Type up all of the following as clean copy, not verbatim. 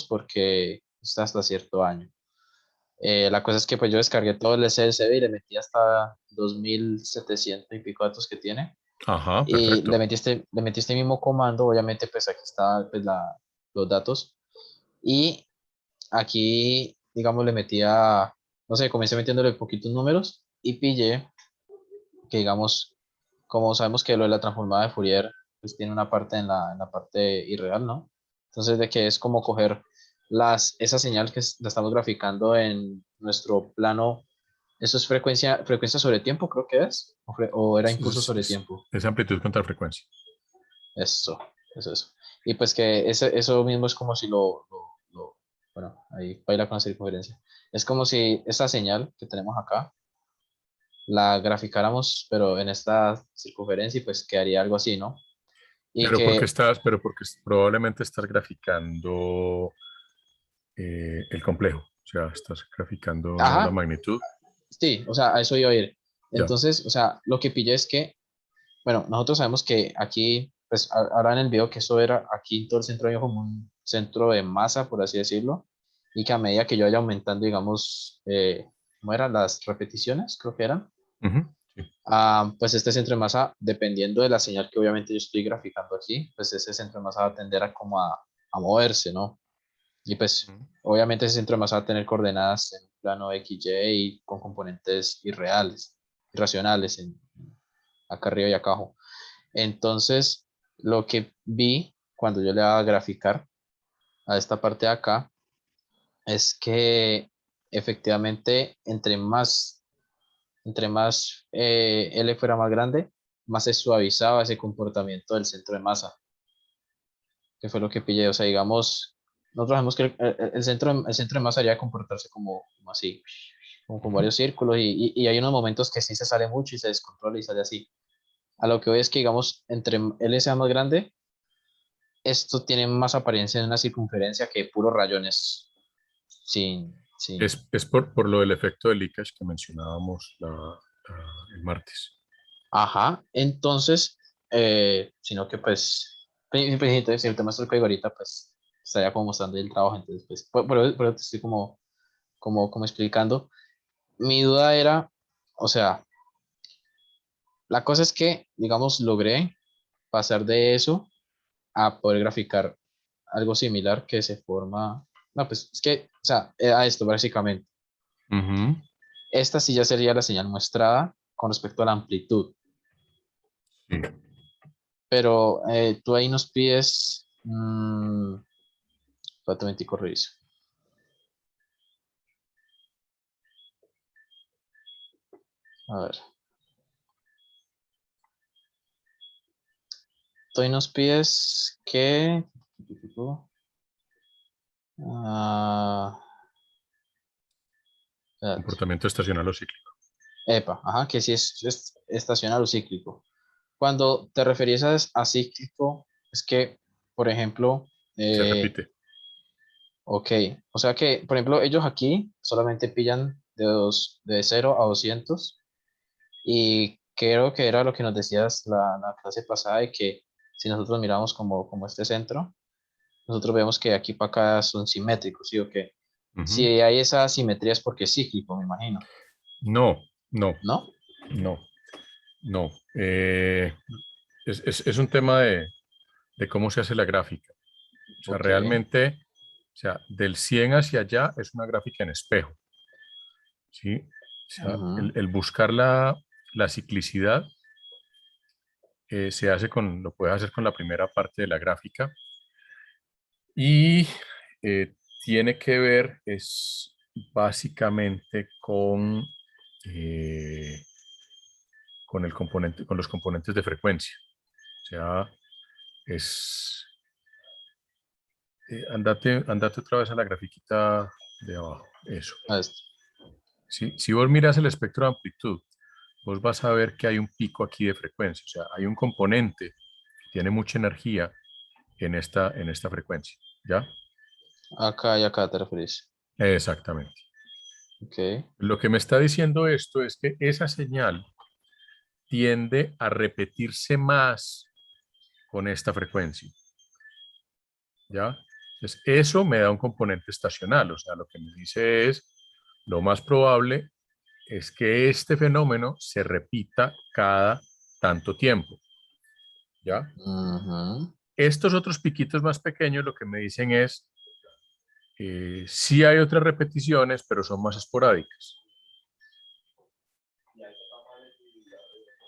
porque está hasta cierto año. La cosa es que pues yo descargué todo el SSD y le metí hasta 2700 y pico datos que tiene. Ajá, Y perfecto. le metí este mismo comando, obviamente pues aquí está pues, los datos. Y aquí, digamos, le metía, no sé, comencé metiéndole poquitos números y pillé que, digamos, como sabemos que lo de la transformada de Fourier pues tiene una parte en la parte irreal, ¿no? Entonces, de que es como coger esa señal que la estamos graficando en nuestro plano, eso es frecuencia sobre tiempo, creo que es, o era Es, impulso es- sobre es- tiempo. es amplitud contra frecuencia. Eso, eso. Y pues que eso mismo es como si bueno, ahí baila con la circunferencia. Es como si esa señal que tenemos acá la graficáramos, pero en esta circunferencia y pues quedaría algo así, ¿no? Y que, Pero porque probablemente estás graficando el complejo. O sea, estás graficando no la ajá, magnitud. sí, o sea, a eso iba a ir. Ya. Entonces, o sea, lo que pillé es que, bueno, nosotros sabemos que aquí, pues ahora en el video que eso era, aquí todo el centro había como un centro de masa, por así decirlo, y que a medida que yo vaya aumentando, digamos, ¿cómo eran las repeticiones? Creo que eran. Ujú, sí. Pues este centro de masa, dependiendo de la señal que obviamente yo estoy graficando aquí, pues ese centro de masa va a tender a como a moverse, ¿no? Y pues Ujú. obviamente ese centro de masa va a tener coordenadas en plano X, Y y con componentes irreales, irracionales acá arriba y acá abajo. Entonces, lo que vi cuando yo le daba a graficar a esta parte de acá es que efectivamente entre más L fuera más grande, más se suavizaba ese comportamiento del centro de masa, que fue lo que pillé. O sea, digamos, nosotros sabemos que el centro de masa haría comportarse como así, como con Ujú. varios círculos, y hay unos momentos que sí se sale mucho y se descontrola y sale así. A lo que voy es que, digamos, entre L sea más grande, esto tiene más apariencia de una circunferencia que puros rayones sin. Es por lo del efecto de leakage que mencionábamos el martes. Ajá, entonces, sino que pues, entonces, si el tema es el código ahorita, pues estaría como mostrando el trabajo, entonces, pues, por eso te estoy como explicando. Mi duda era, o sea, la cosa es que, digamos, logré pasar de eso a poder graficar algo similar que se forma, no, pues es que, o sea, a esto básicamente. Ujú. Esta sí ya sería la señal muestrada con respecto a la amplitud, Sí. pero tú ahí nos pides, espérate un momentico, reviso. A ver, tú ahí nos pides que, ah, espérate, Comportamiento estacional o cíclico. epa, ajá, que si es estacional o cíclico. Cuando te referías a cíclico, es que, por ejemplo, Se eh, repite. ok, o sea que, por ejemplo, ellos aquí solamente pillan de 0 a 200. Y creo que era lo que nos decías la clase pasada, de que si nosotros miramos como este centro, nosotros vemos que aquí para acá son simétricos, ¿sí o qué? Si Ujú. hay esa simetría es porque es cíclico, me imagino, No, no, ¿no? no, no. Es un tema de cómo se hace la gráfica. O sea, Ok. realmente, o sea, del 100 hacia allá es una gráfica en espejo, ¿sí? O sea, Ujú. el buscar la ciclicidad lo puedes hacer con la primera parte de la gráfica y eh, tiene que ver, es básicamente eh, con los componentes de frecuencia. O sea, es, andate otra vez a la grafiquita de abajo, eso. A esto. Si vos miras el espectro de amplitud, vos vas a ver que hay un pico aquí de frecuencia, o sea, hay un componente que tiene mucha energía en esta frecuencia, ¿ya? Acá y acá te referís. Exactamente. Ok. Lo que me está diciendo esto es que esa señal tiende a repetirse más con esta frecuencia, ¿ya? Entonces, eso me da un componente estacional, o sea, lo que me dice es, lo más probable es que este fenómeno se repita cada tanto tiempo, ¿ya? Ujú. Estos otros piquitos más pequeños lo que me dicen es, sí hay otras repeticiones, pero son más esporádicas.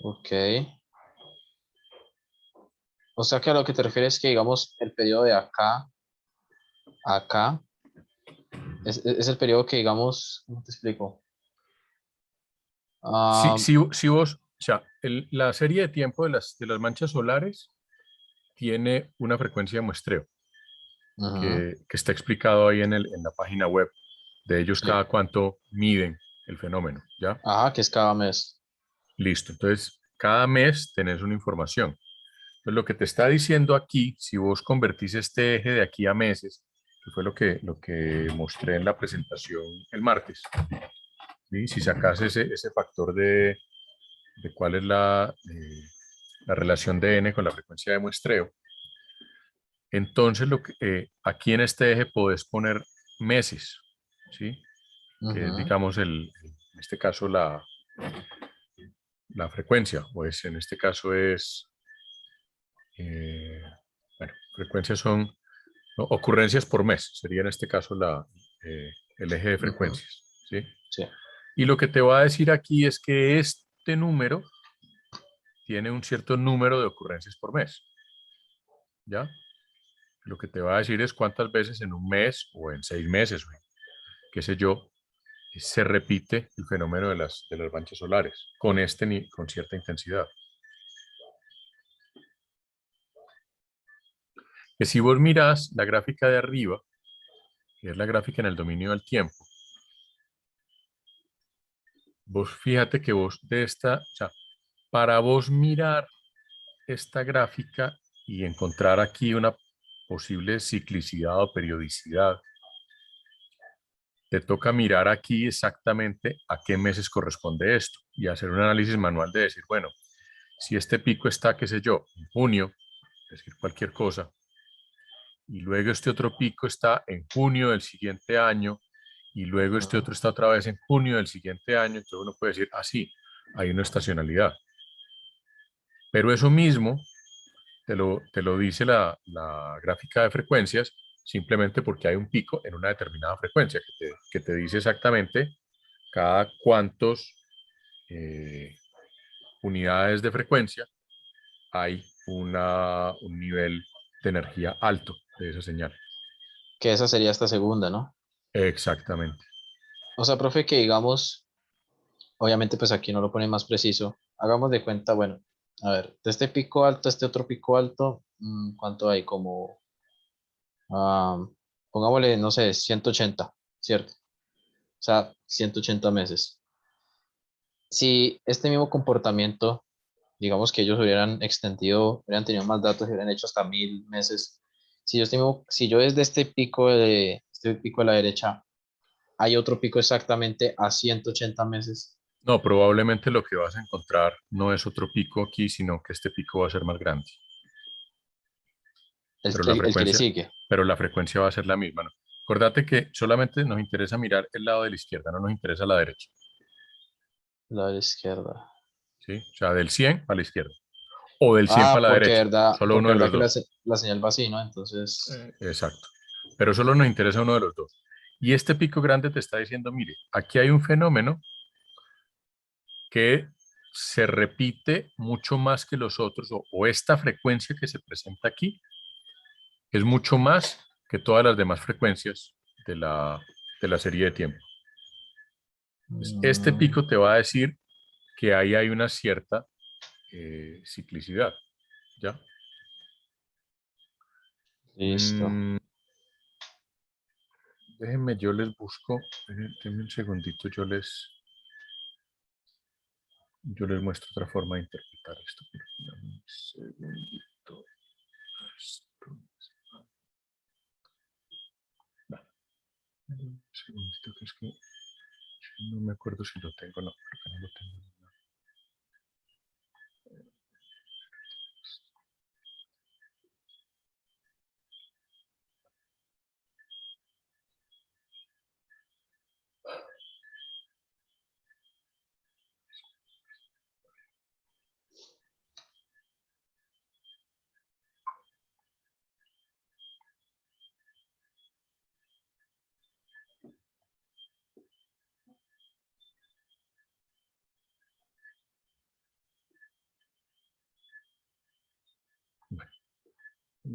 Ok. O sea que a lo que te refieres es que, digamos, el periodo de acá a acá es el periodo que, digamos, ¿cómo te explico? Si, Ah, si, si vos, o sea, la serie de tiempo de las manchas solares tiene una frecuencia de muestreo ujú, que está explicado ahí en la página web de ellos sí. cada cuánto miden el fenómeno, ¿ya? Ajá, que es cada mes. Listo, entonces cada mes tenés una información. Entonces lo que te está diciendo aquí, si vos convertís este eje de aquí a meses, que fue lo que mostré en la presentación el martes, ¿sí? Si sacas ese factor de cuál es la relación de n con la frecuencia de muestreo, entonces aquí en este eje podés poner meses, ¿sí? Que es, Ujú, digamos, en este caso la frecuencia, pues en este caso es, eh, bueno, frecuencias son, ¿no? Ocurrencias por mes, sería en este caso el eje de ujú, frecuencias, ¿sí? sí. Y lo que te va a decir aquí es que este número tiene un cierto número de ocurrencias por mes, ¿ya? Lo que te va a decir es cuántas veces en un mes o en 6 meses, o qué sé yo, se repite el fenómeno de las manchas solares con cierta intensidad. Que si vos mirás la gráfica de arriba, que es la gráfica en el dominio del tiempo, vos fíjate que o sea, para vos mirar esta gráfica y encontrar aquí una posible ciclicidad o periodicidad, te toca mirar aquí exactamente a qué meses corresponde esto y hacer un análisis manual de decir, bueno, si este pico está, qué sé yo, en junio, es decir, cualquier cosa, y luego este otro pico está en junio del siguiente año, y luego este Ujú. otro está otra vez en junio del siguiente año, entonces uno puede decir, ah, sí, hay una estacionalidad. Pero eso mismo te lo dice la gráfica de frecuencias, simplemente porque hay un pico en una determinada frecuencia, que te dice exactamente cada cuántos eh, unidades de frecuencia hay un nivel de energía alto de esa señal. Que esa sería esta segunda, ¿no? Exactamente. O sea, profe, que digamos, obviamente pues aquí no lo pone más preciso. Hagamos de cuenta, bueno, a ver, de este pico alto a este otro pico alto, ¿cuánto hay? Como, ah, pongámosle, no sé, 180, ¿cierto? O sea, 180 meses. Si este mismo comportamiento, digamos que ellos hubieran extendido, hubieran tenido más datos y hubieran hecho hasta 1000 meses, si yo desde este pico de la derecha, hay otro pico exactamente a 180 meses, No, probablemente lo que vas a encontrar no es otro pico aquí, sino que este pico va a ser más grande, el, pero la el, el que le frecuencia, sigue, pero la frecuencia va a ser la misma, ¿no? Acordate que solamente nos interesa mirar el lado de la izquierda, no nos interesa la derecha, la de la izquierda. ¿sí? O sea, del 100 a la izquierda, o del 100 para la derecha, solo uno Porque de verdad los que dos. la señal va así, ¿no? Entonces, Exacto. Pero solo nos interesa uno de los dos. Y este pico grande te está diciendo, mire, aquí hay un fenómeno que se repite mucho más que los otros, o esta frecuencia que se presenta aquí es mucho más que todas las demás frecuencias de la serie de tiempo. Entonces, este mm, pico te va a decir que ahí hay una cierta ciclicidad, ¿ya? listo. Mm, déjenme, yo les busco, denme un segundito, yo les muestro otra forma de interpretar esto. Dame un segundito. Vale, un segundito, que es que no me acuerdo si lo tengo o no. Creo que no lo tengo.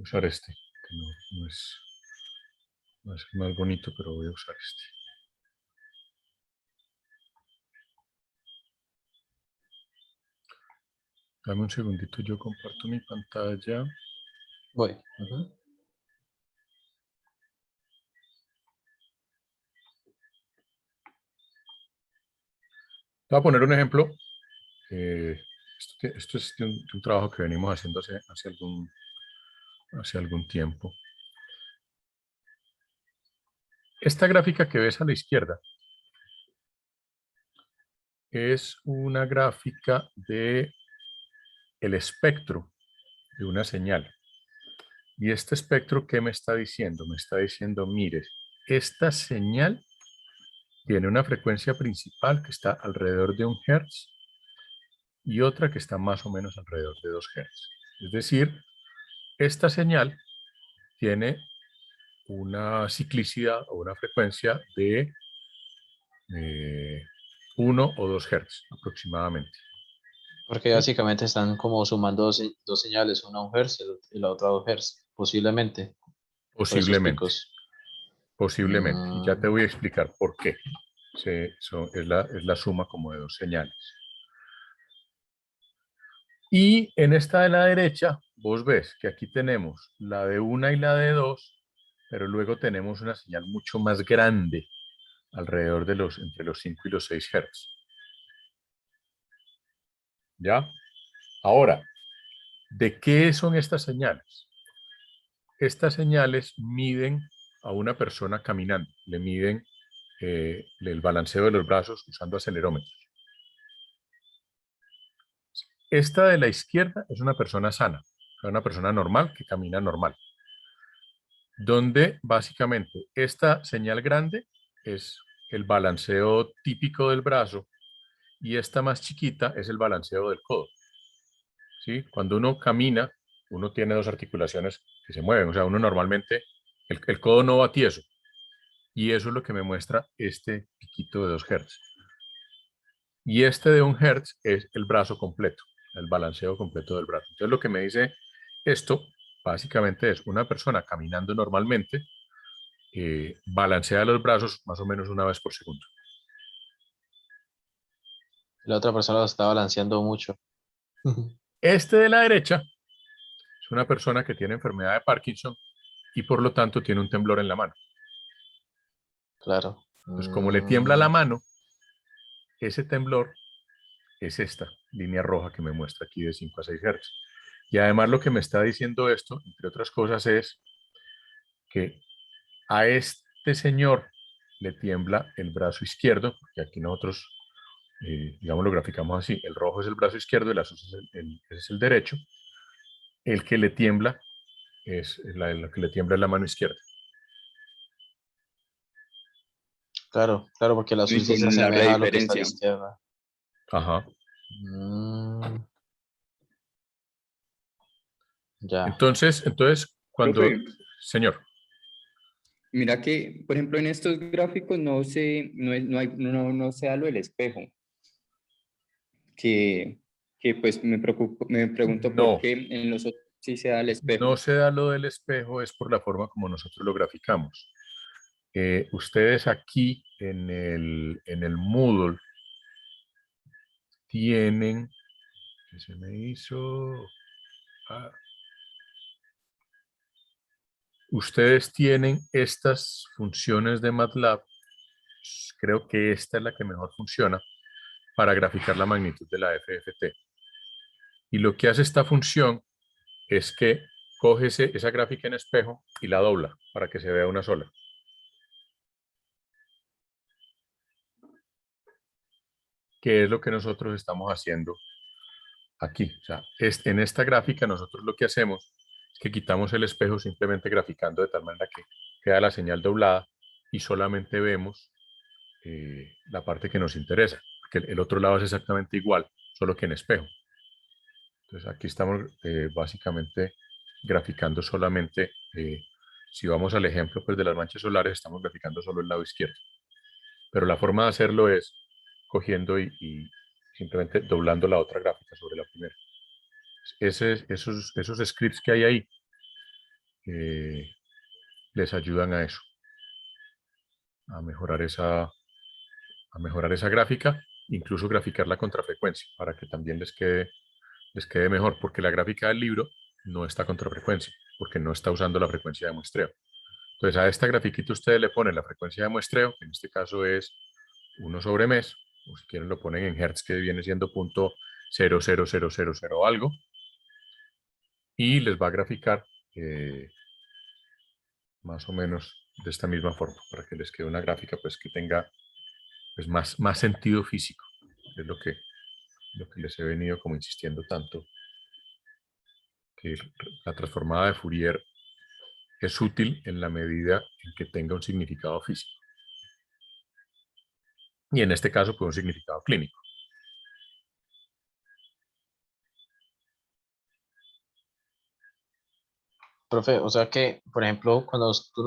Voy a usar este, que no es, va a ser más bonito, pero voy a usar este. Dame un segundito, yo comparto mi pantalla. Voy. Ujú. Te voy a poner un ejemplo. Esto es de un trabajo que venimos haciendo hace algún tiempo. Esta gráfica que ves a la izquierda es una gráfica de el espectro de una señal. Y este espectro, ¿qué me está diciendo? Me está diciendo, mire, esta señal tiene una frecuencia principal que está alrededor de 1 Hz y otra que está más o menos alrededor de 2 Hz. Es decir, esta señal tiene una ciclicidad o una frecuencia de 1 o 2 Hz aproximadamente. Porque ¿Sí? básicamente están como sumando dos señales, una a 1 Hz y la otra a 2 Hz, posiblemente, por esos Posiblemente, picos. posiblemente. Y ya te Mm, voy a explicar por qué. Es la suma como de dos señales. Y en esta de la derecha, vos ves que aquí tenemos la de 1 y la de 2, pero luego tenemos una señal mucho más grande alrededor de entre los 5 y los 6 Hz. ¿Ya? Ahora, ¿de qué son estas señales? Estas señales miden a una persona caminando, le miden el balanceo de los brazos usando acelerómetros. Esta de la izquierda es una persona sana, una persona normal que camina normal, donde básicamente esta señal grande es el balanceo típico del brazo y esta más chiquita es el balanceo del codo. ¿Sí? Cuando uno camina, uno tiene dos articulaciones que se mueven, o sea, uno normalmente, el codo no va tieso, y eso es lo que me muestra este piquito de 2 Hz. Y este de 1 Hz es el brazo completo, el balanceo completo del brazo. Entonces lo que me dice esto básicamente es una persona caminando normalmente, balancea los brazos más o menos 1 vez por segundo. la otra persona lo está balanceando mucho. Este de la derecha es una persona que tiene enfermedad de Parkinson y por lo tanto tiene un temblor en la mano. Claro. Entonces como le tiembla la mano, ese temblor es esta línea roja que me muestra aquí de 5 a 6 Hz. Y además lo que me está diciendo esto, entre otras cosas, es que a este señor le tiembla el brazo izquierdo, porque aquí nosotros, digamos, lo graficamos así, el rojo es el brazo izquierdo, el azul es el derecho, el que le tiembla lo que le tiembla es la mano izquierda. Claro, claro, porque el azul Y sí se con la asemeja a lo que está a la rediferencia. izquierda. Ajá. Mm, ya. Entonces, cuando, Profe, señor, mira que, por ejemplo, en estos gráficos no se da lo del espejo, que, que pues me pregunto por no, qué en los otros sí se da el no espejo. se da lo del espejo, es por la forma como nosotros lo graficamos. Ustedes aquí en el Moodle tienen, ¿qué se me hizo? Ah, ustedes tienen estas funciones de MATLAB, creo que esta es la que mejor funciona para graficar la magnitud de la FFT. Y lo que hace esta función es que coge esa gráfica en espejo y la dobla para que se vea una sola. Que es lo que nosotros estamos haciendo aquí. O sea, en esta gráfica nosotros lo que hacemos es que quitamos el espejo simplemente graficando de tal manera que queda la señal doblada y solamente vemos la parte que nos interesa, porque el otro lado es exactamente igual, solo que en espejo. Entonces aquí estamos básicamente graficando solamente, si vamos al ejemplo pues, de las manchas solares, estamos graficando solo el lado izquierdo. Pero la forma de hacerlo es cogiendo y simplemente doblando la otra gráfica sobre la primera. Esos scripts que hay ahí les ayudan a eso, a mejorar esa gráfica, incluso graficar la contrafrecuencia para que también les quede mejor, porque la gráfica del libro no está contrafrecuencia, porque no está usando la frecuencia de muestreo. Entonces a esta grafiquita ustedes le ponen la frecuencia de muestreo, que en este caso es 1 sobre mes, o si quieren lo ponen en hertz, que viene siendo .00000 algo, y les va a graficar más o menos de esta misma forma, para que les quede una gráfica pues que tenga pues más sentido físico, es lo que les he venido como insistiendo tanto, que la transformada de Fourier es útil en la medida en que tenga un significado físico. Y en este caso, pues un significado clínico. Profe, o sea que, por ejemplo, cuando tú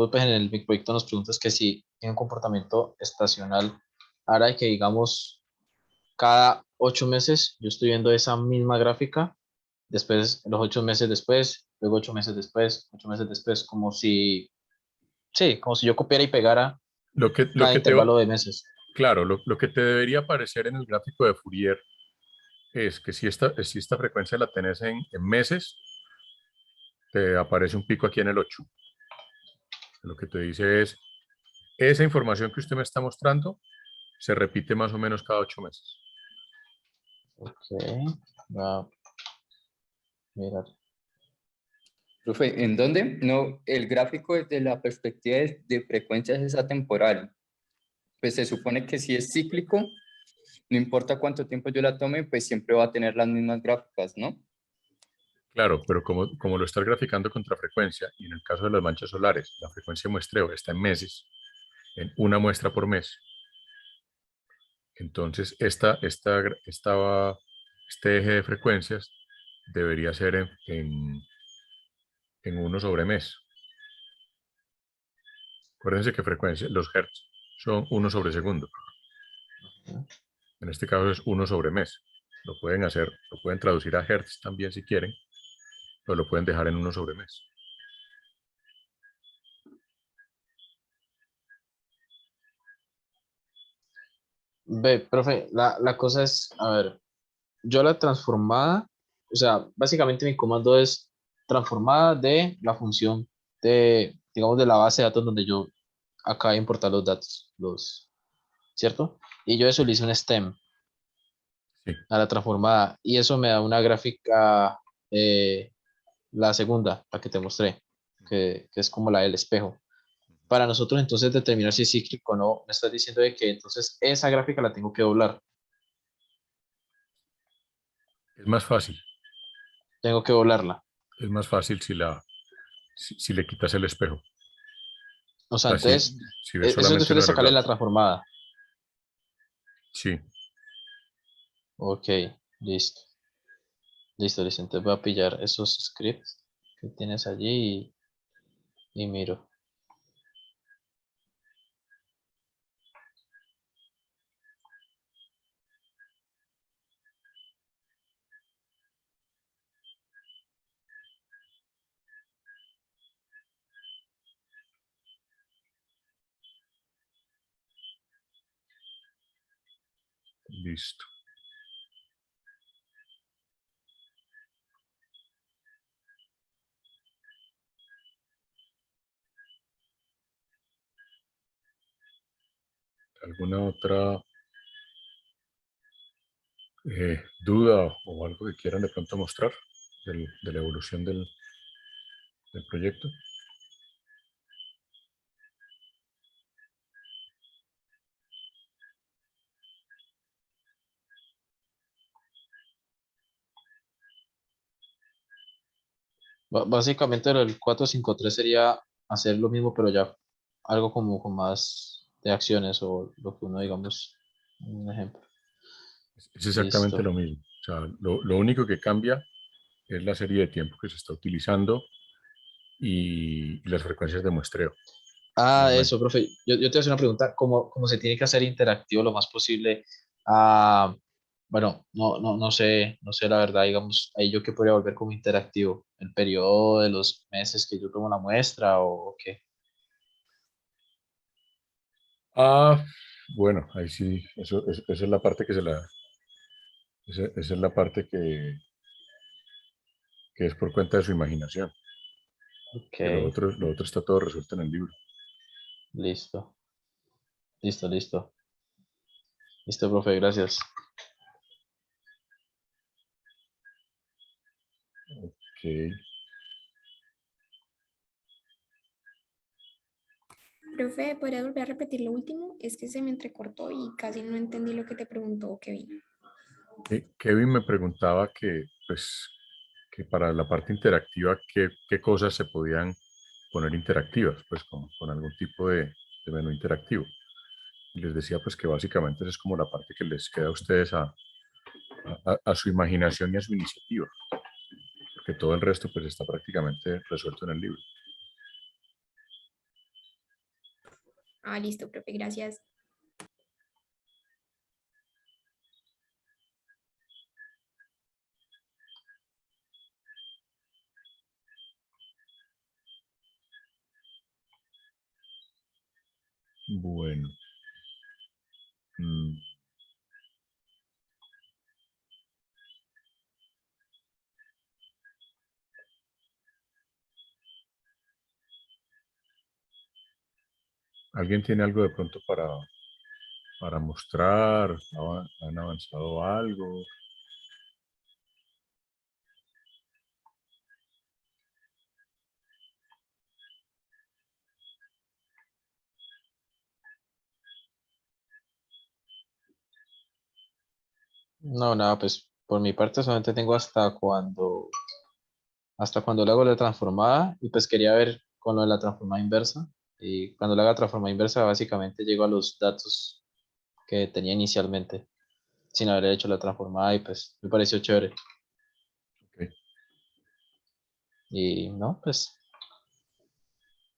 pues, en el proyecto nos preguntas que si tiene un comportamiento estacional, ahora que digamos cada 8 meses yo estoy viendo esa misma gráfica, después los 8 meses después, luego 8 meses después, 8 meses después, como si, sí, como si yo copiara y pegara Lo que, lo cada que te va, intervalo de meses. claro, lo que te debería aparecer en el gráfico de Fourier es que si esta frecuencia la tenés en meses, te aparece un pico aquí en el 8. Lo que te dice es, esa información que usted me está mostrando se repite más o menos cada 8 meses. Ok, va a mirar. Profe, ¿en dónde? No, el gráfico desde la perspectiva de frecuencias es atemporal. Pues se supone que si es cíclico, no importa cuánto tiempo yo la tome, pues siempre va a tener las mismas gráficas, ¿no? Claro, pero como lo estás graficando contra frecuencia, y en el caso de las manchas solares, la frecuencia de muestreo está en meses, en una muestra por mes, entonces este eje de frecuencias debería ser en 1 sobre mes. Acuérdense que los hertz son 1 sobre segundo. En este caso es 1 sobre mes. Lo pueden traducir a hertz también si quieren, pero lo pueden dejar en 1 sobre mes. Ve, profe, la cosa es, a ver, yo la transformada, o sea, básicamente mi comando es transformada de la función de, digamos, de la base de datos donde yo acabo de importar los datos, ¿cierto? Y yo eso le hice un stem Sí, a la transformada y eso me da una gráfica, la segunda, la que te mostré, que es como la del espejo. Para nosotros entonces determinar si es cíclico o no, me estás diciendo de que entonces esa gráfica la tengo que doblar, es más fácil. tengo que doblarla. Es más fácil si le quitas el espejo. O O sea, sea, si, entonces, si ves eso es solamente después uno de de los sacarle la datos. transformada. Sí, Ok, listo. Listo, listo. Entonces voy a pillar esos scripts que tienes allí y miro. listo. ¿Alguna otra duda o algo que quieran de pronto mostrar de la evolución del proyecto? Básicamente el 453 sería hacer lo mismo, pero ya algo como con más de acciones o lo que uno, digamos, un ejemplo. Es exactamente Listo. lo mismo. O sea, lo único que cambia es la serie de tiempo que se está utilizando y las frecuencias de muestreo. Ah, Normalmente. eso, profe. Yo te voy a hacer una pregunta. ¿Cómo se tiene que hacer interactivo lo más posible? Ah, bueno, no sé la verdad, digamos, ahí yo que podría volver como interactivo, el periodo de los meses que yo tomo la muestra o qué. Ah, bueno, ahí sí, esa es la parte que esa es la parte que es por cuenta de su imaginación, Ok, que lo otro está todo resuelto en el libro. listo, listo. Listo, profe, gracias. Ok, Profe, ¿podrías volver a repetir lo último? Es que se me entrecortó y casi no entendí lo que te preguntó Kevin. Kevin me preguntaba que, pues, que para la parte interactiva, qué cosas se podían poner interactivas, pues con algún tipo de menú interactivo. Y les decía pues que básicamente esa es como la parte que les queda a ustedes a su imaginación y a su iniciativa, porque todo el resto pues está prácticamente resuelto en el libro. Ah, listo, profe, gracias. Bueno. mm, ¿Alguien tiene algo de pronto para mostrar? ¿Han avanzado algo? No, nada, pues por mi parte solamente tengo hasta cuando le hago la transformada y pues quería ver con lo de la transformada inversa. Y cuando le haga transformada inversa, básicamente llego a los datos que tenía inicialmente, sin haber hecho la transformada y pues me pareció chévere. Ok. Y no, pues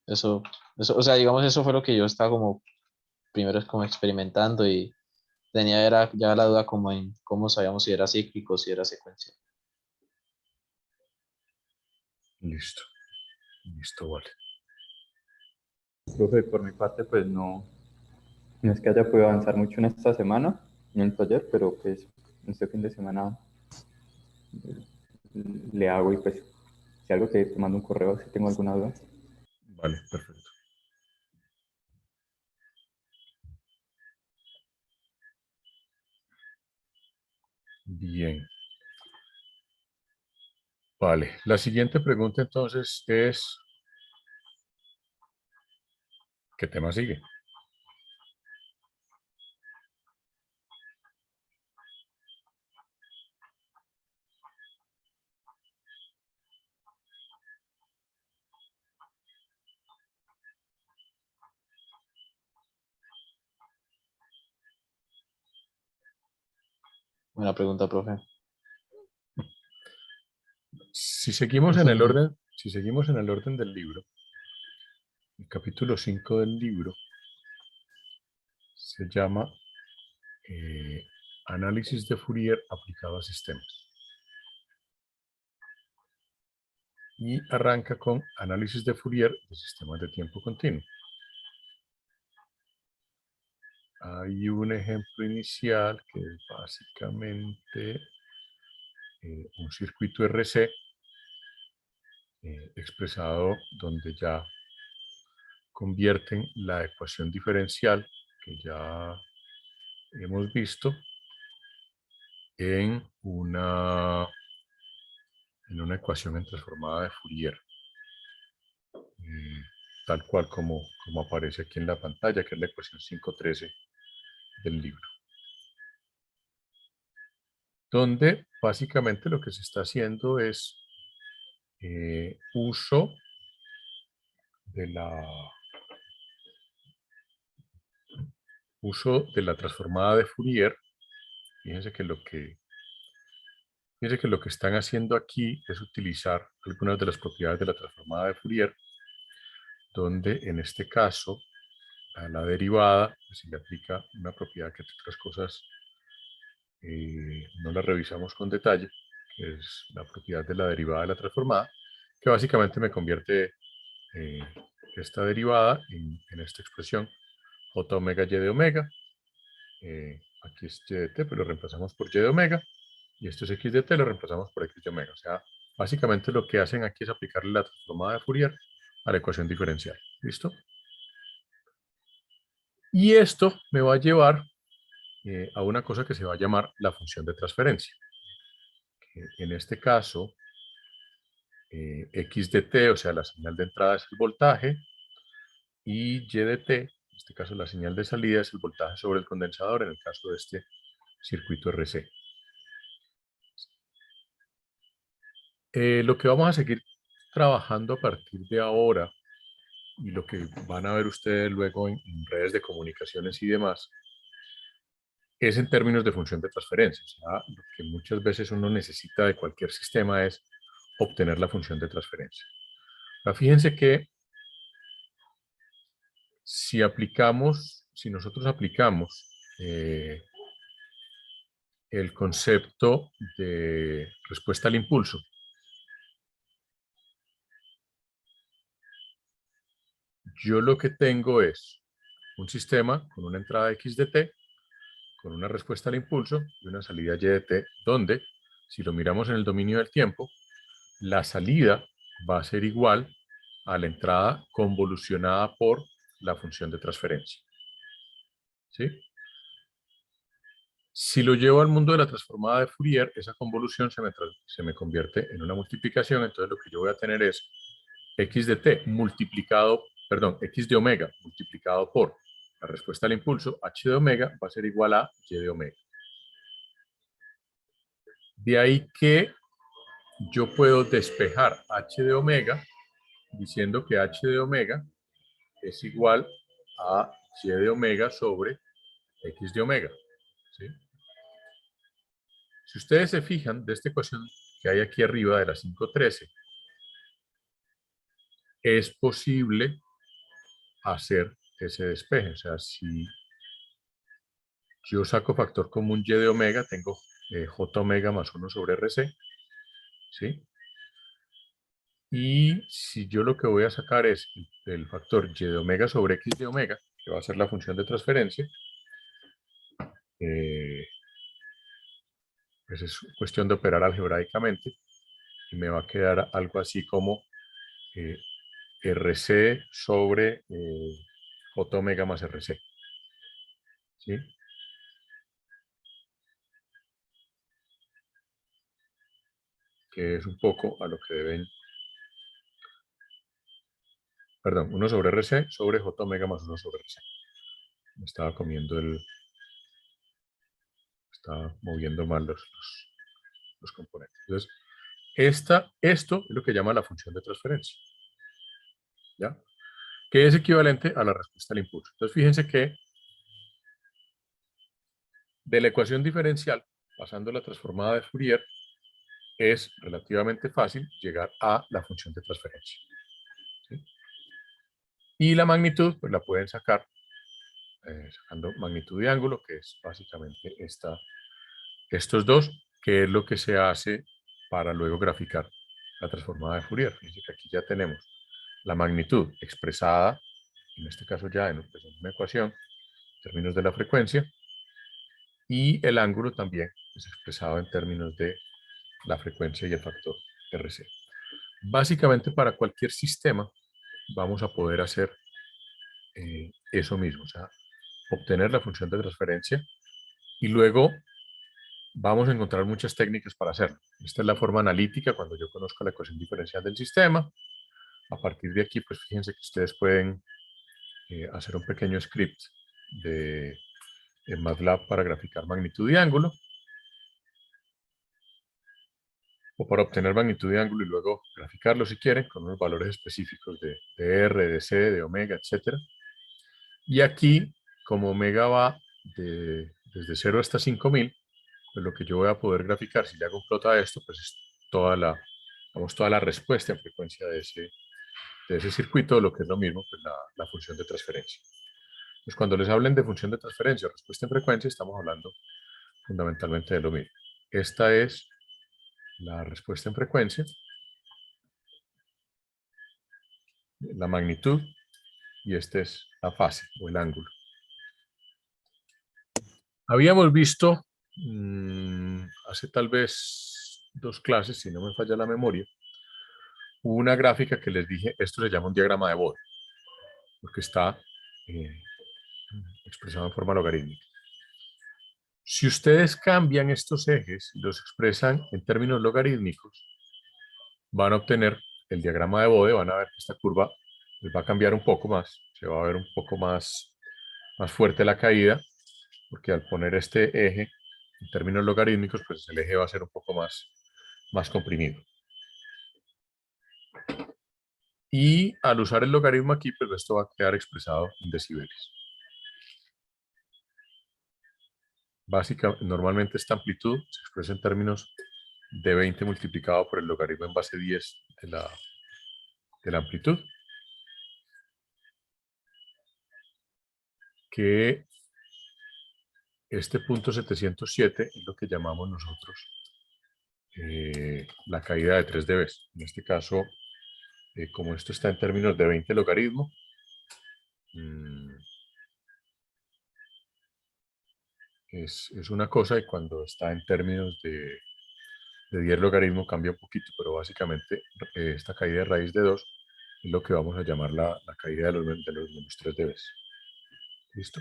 eso, o sea, digamos, eso fue lo que yo estaba como primero es como experimentando y tenía era ya la duda como en cómo sabíamos si era cíclico, si era secuencia. Listo, listo, vale. Profe, por mi parte, pues no es que haya podido avanzar mucho en esta semana, en el taller, pero pues este fin de semana le hago y pues si algo te mando un correo si tengo alguna duda. Vale, perfecto. Bien. Vale, la siguiente pregunta entonces es, ¿qué tema sigue? Buena pregunta, profe. Si seguimos en el orden, si seguimos en el orden del libro, el capítulo 5 del libro se llama Análisis de Fourier aplicado a sistemas y arranca con Análisis de Fourier de sistemas de tiempo continuo. Hay un ejemplo inicial que es básicamente un circuito RC expresado donde ya convierten la ecuación diferencial que ya hemos visto en una ecuación en transformada de Fourier, tal cual como aparece aquí en la pantalla, que es la ecuación 513 del libro, donde básicamente lo que se está haciendo es uso de la transformada de Fourier. Fíjense que lo que están haciendo aquí es utilizar algunas de las propiedades de la transformada de Fourier, donde en este caso a la derivada pues, se le aplica una propiedad que entre otras cosas no la revisamos con detalle, que es la propiedad de la derivada de la transformada, que básicamente me convierte esta derivada en esta expresión j omega y de omega. Aquí es y de t, pero lo reemplazamos por y de omega, y esto es x de t, lo reemplazamos por x de omega. O sea, básicamente lo que hacen aquí es aplicarle la transformada de Fourier a la ecuación diferencial. ¿Listo? Y esto me va a llevar a una cosa que se va a llamar la función de transferencia. En este caso, x de t, o sea, la señal de entrada es el voltaje, y y de t, en este caso la señal de salida, es el voltaje sobre el condensador, en el caso de este circuito RC. Lo que vamos a seguir trabajando a partir de ahora, y lo que van a ver ustedes luego en redes de comunicaciones y demás, es en términos de función de transferencia. O sea, lo que muchas veces uno necesita de cualquier sistema es obtener la función de transferencia. Fíjense que si nosotros aplicamos el concepto de respuesta al impulso, yo lo que tengo es un sistema con una entrada x de t, con una respuesta al impulso y una salida y de t, donde, si lo miramos en el dominio del tiempo, la salida va a ser igual a la entrada convolucionada por la función de transferencia. ¿Sí? Si lo llevo al mundo de la transformada de Fourier, esa convolución se me convierte en una multiplicación. Entonces lo que yo voy a tener es x de t multiplicado, perdón, x de omega multiplicado por la respuesta al impulso, h de omega va a ser igual a y de omega. De ahí que yo puedo despejar h de omega diciendo que h de omega es igual a y de omega sobre x de omega. ¿Sí? Si ustedes se fijan de esta ecuación que hay aquí arriba de la 513, es posible hacer ese despeje. O sea, si yo saco factor común y de omega, tengo j omega más 1 sobre rc. ¿Sí? Y si yo lo que voy a sacar es el factor y de omega sobre x de omega, que va a ser la función de transferencia, pues es cuestión de operar algebraicamente, y me va a quedar algo así como RC sobre J omega más RC. ¿Sí? Que es un poco a lo que deben, perdón, 1 sobre RC sobre J omega más 1 sobre RC. Me estaba comiendo estaba moviendo mal los componentes. Entonces, esto es lo que llama la función de transferencia. ¿Ya? Que es equivalente a la respuesta al impulso. Entonces, fíjense que de la ecuación diferencial, pasando la transformada de Fourier, es relativamente fácil llegar a la función de transferencia. ¿Sí? Y la magnitud, pues la pueden sacar sacando magnitud y ángulo, que es básicamente estos dos, que es lo que se hace para luego graficar la transformada de Fourier. Fíjense que aquí ya tenemos la magnitud expresada, en este caso ya en una ecuación, en términos de la frecuencia, y el ángulo también es expresado en términos de la frecuencia y el factor RC. Básicamente para cualquier sistema vamos a poder hacer eso mismo, o sea, obtener la función de transferencia, y luego vamos a encontrar muchas técnicas para hacerlo. Esta es la forma analítica cuando yo conozco la ecuación diferencial del sistema. A partir de aquí, pues fíjense que ustedes pueden hacer un pequeño script en MATLAB para graficar magnitud y ángulo, o para obtener magnitud y ángulo y luego graficarlo si quieren, con unos valores específicos de R, de C, de omega, etc. Y aquí, como omega va desde 0 hasta 5000, pues lo que yo voy a poder graficar, si le hago un plot a esto, pues es toda la respuesta en frecuencia de ese circuito, lo que es lo mismo, pues la función de transferencia. Pues cuando les hablen de función de transferencia o respuesta en frecuencia, estamos hablando fundamentalmente de lo mismo. Esta es la respuesta en frecuencia, la magnitud, y esta es la fase o el ángulo. Habíamos visto hace tal vez 2 clases, si no me falla la memoria, una gráfica que les dije, esto se llama un diagrama de Bode, porque está expresado en forma logarítmica. Si ustedes cambian estos ejes y los expresan en términos logarítmicos, van a obtener el diagrama de Bode, van a ver que esta curva les va a cambiar un poco más, se va a ver un poco más fuerte la caída, porque al poner este eje en términos logarítmicos, pues el eje va a ser un poco más comprimido. Y al usar el logaritmo aquí, pues esto va a quedar expresado en decibeles. Básicamente, normalmente esta amplitud se expresa en términos de 20 multiplicado por el logaritmo en base 10 de la amplitud, que este punto 707 es lo que llamamos nosotros la caída de 3 dB. En este caso, como esto está en términos de 20 logaritmo, es una cosa, y cuando está en términos de 10 logaritmo cambia un poquito, pero básicamente esta caída de raíz de 2 es lo que vamos a llamar la caída de los menos 3 dB. ¿Listo?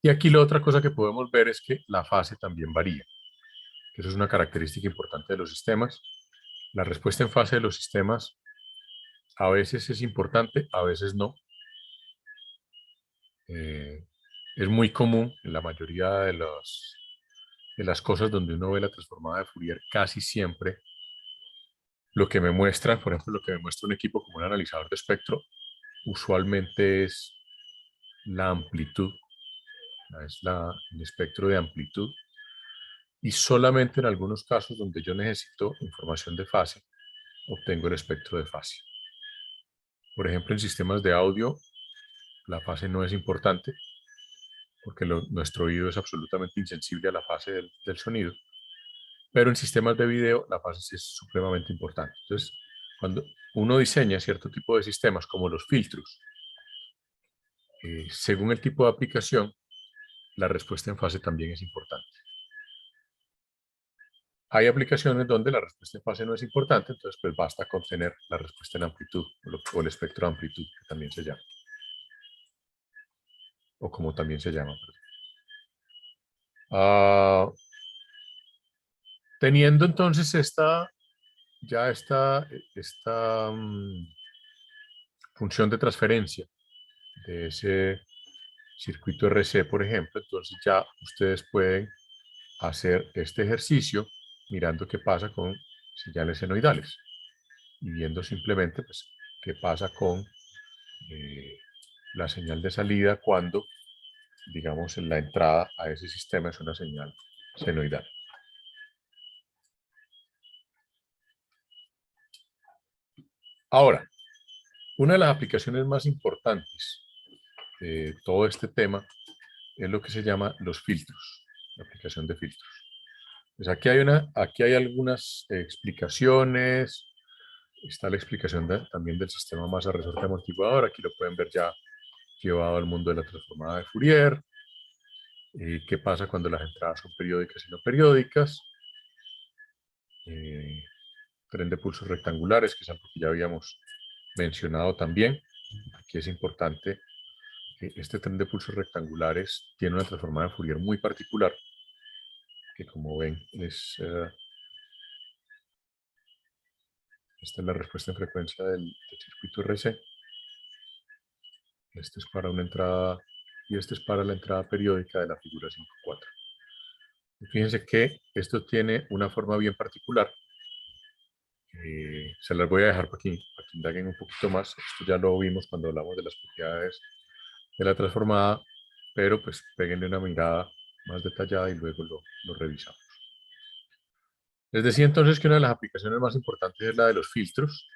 Y aquí la otra cosa que podemos ver es que la fase también varía. Eso es una característica importante de los sistemas. La respuesta en fase de los sistemas a veces es importante, a veces no. Es muy común en la mayoría de las cosas donde uno ve la transformada de Fourier, casi siempre lo que me muestra, por ejemplo, lo que me muestra un equipo como un analizador de espectro, usualmente es la amplitud, es el espectro de amplitud, y solamente en algunos casos donde yo necesito información de fase, obtengo el espectro de fase. Por ejemplo, en sistemas de audio, la fase no es importante, porque nuestro oído es absolutamente insensible a la fase del sonido, pero en sistemas de video la fase sí es supremamente importante. Entonces, cuando uno diseña cierto tipo de sistemas, como los filtros, según el tipo de aplicación, la respuesta en fase también es importante. Hay aplicaciones donde la respuesta en fase no es importante, entonces pues basta con tener la respuesta en amplitud, o el espectro de amplitud, que también se llama. O como también se llama, teniendo entonces esta función de transferencia de ese circuito RC, por ejemplo, entonces ya ustedes pueden hacer este ejercicio mirando qué pasa con señales senoidales y viendo simplemente pues, qué pasa con la señal de salida cuando, digamos, la entrada a ese sistema es una señal senoidal. Ahora, una de las aplicaciones más importantes de todo este tema es lo que se llama los filtros, la aplicación de filtros. Pues aquí hay algunas explicaciones. Está la explicación también del sistema masa resorte amortiguador. Aquí lo pueden ver ya llevado al mundo de la transformada de Fourier. ¿Qué pasa cuando las entradas son periódicas y no periódicas? Tren de pulsos rectangulares, que es algo que ya habíamos mencionado también. Aquí es importante que este tren de pulsos rectangulares tiene una transformada de Fourier muy particular, que como ven esta es la respuesta en frecuencia del circuito RC. Este es para una entrada y este es para la entrada periódica de la figura 5.4. Fíjense que esto tiene una forma bien particular. Se las voy a dejar para que indaguen un poquito más. Esto ya lo vimos cuando hablamos de las propiedades de la transformada, pero pues péguenle una mirada más detallada y luego lo revisamos. Les decía entonces que una de las aplicaciones más importantes es la de los filtros.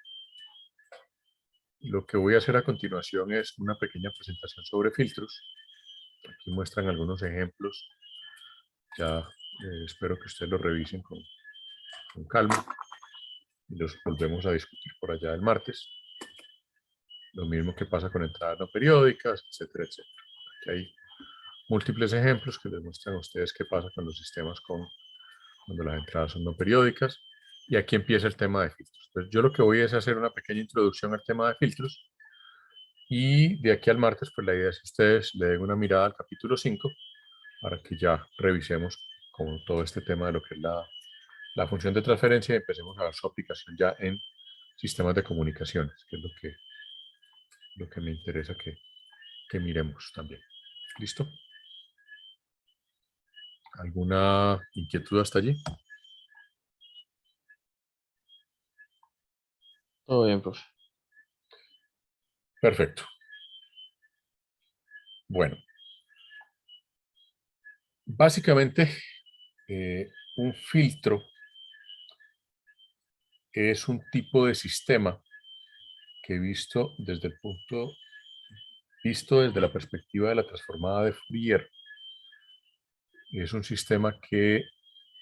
Lo que voy a hacer a continuación es una pequeña presentación sobre filtros Aquí muestran algunos ejemplos. Ya espero que ustedes los revisen con calma y los volvemos a discutir por allá el martes. Lo mismo que pasa con entradas no periódicas, etcétera, etcétera. Aquí hay múltiples ejemplos que les muestran a ustedes qué pasa con los sistemas cuando las entradas son no periódicas. Y aquí empieza el tema de filtros. Entonces, yo lo que voy es hacer una pequeña introducción al tema de filtros. Y de aquí al martes, pues la idea es que ustedes le den una mirada al capítulo 5 para que ya revisemos con todo este tema de lo que es la función de transferencia y empecemos a ver su aplicación ya en sistemas de comunicaciones, que es lo que me interesa que miremos también. ¿Listo? ¿Alguna inquietud hasta allí? Todo bien, profe. Perfecto. Bueno, básicamente un filtro es un tipo de sistema que visto desde la perspectiva de la transformada de Fourier, es un sistema que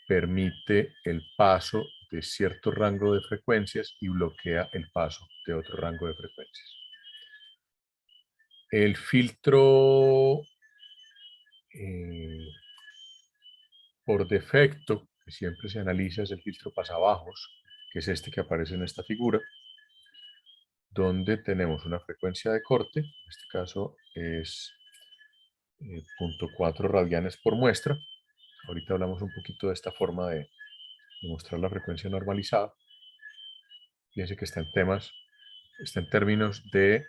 permite el paso de cierto rango de frecuencias y bloquea el paso de otro rango de frecuencias. El filtro por defecto, que siempre se analiza, es el filtro pasabajos, que es este que aparece en esta figura, donde tenemos una frecuencia de corte, en este caso es 0.4 radianes por muestra. Ahorita hablamos un poquito de esta forma de mostrar la frecuencia normalizada. Fíjense que está en términos de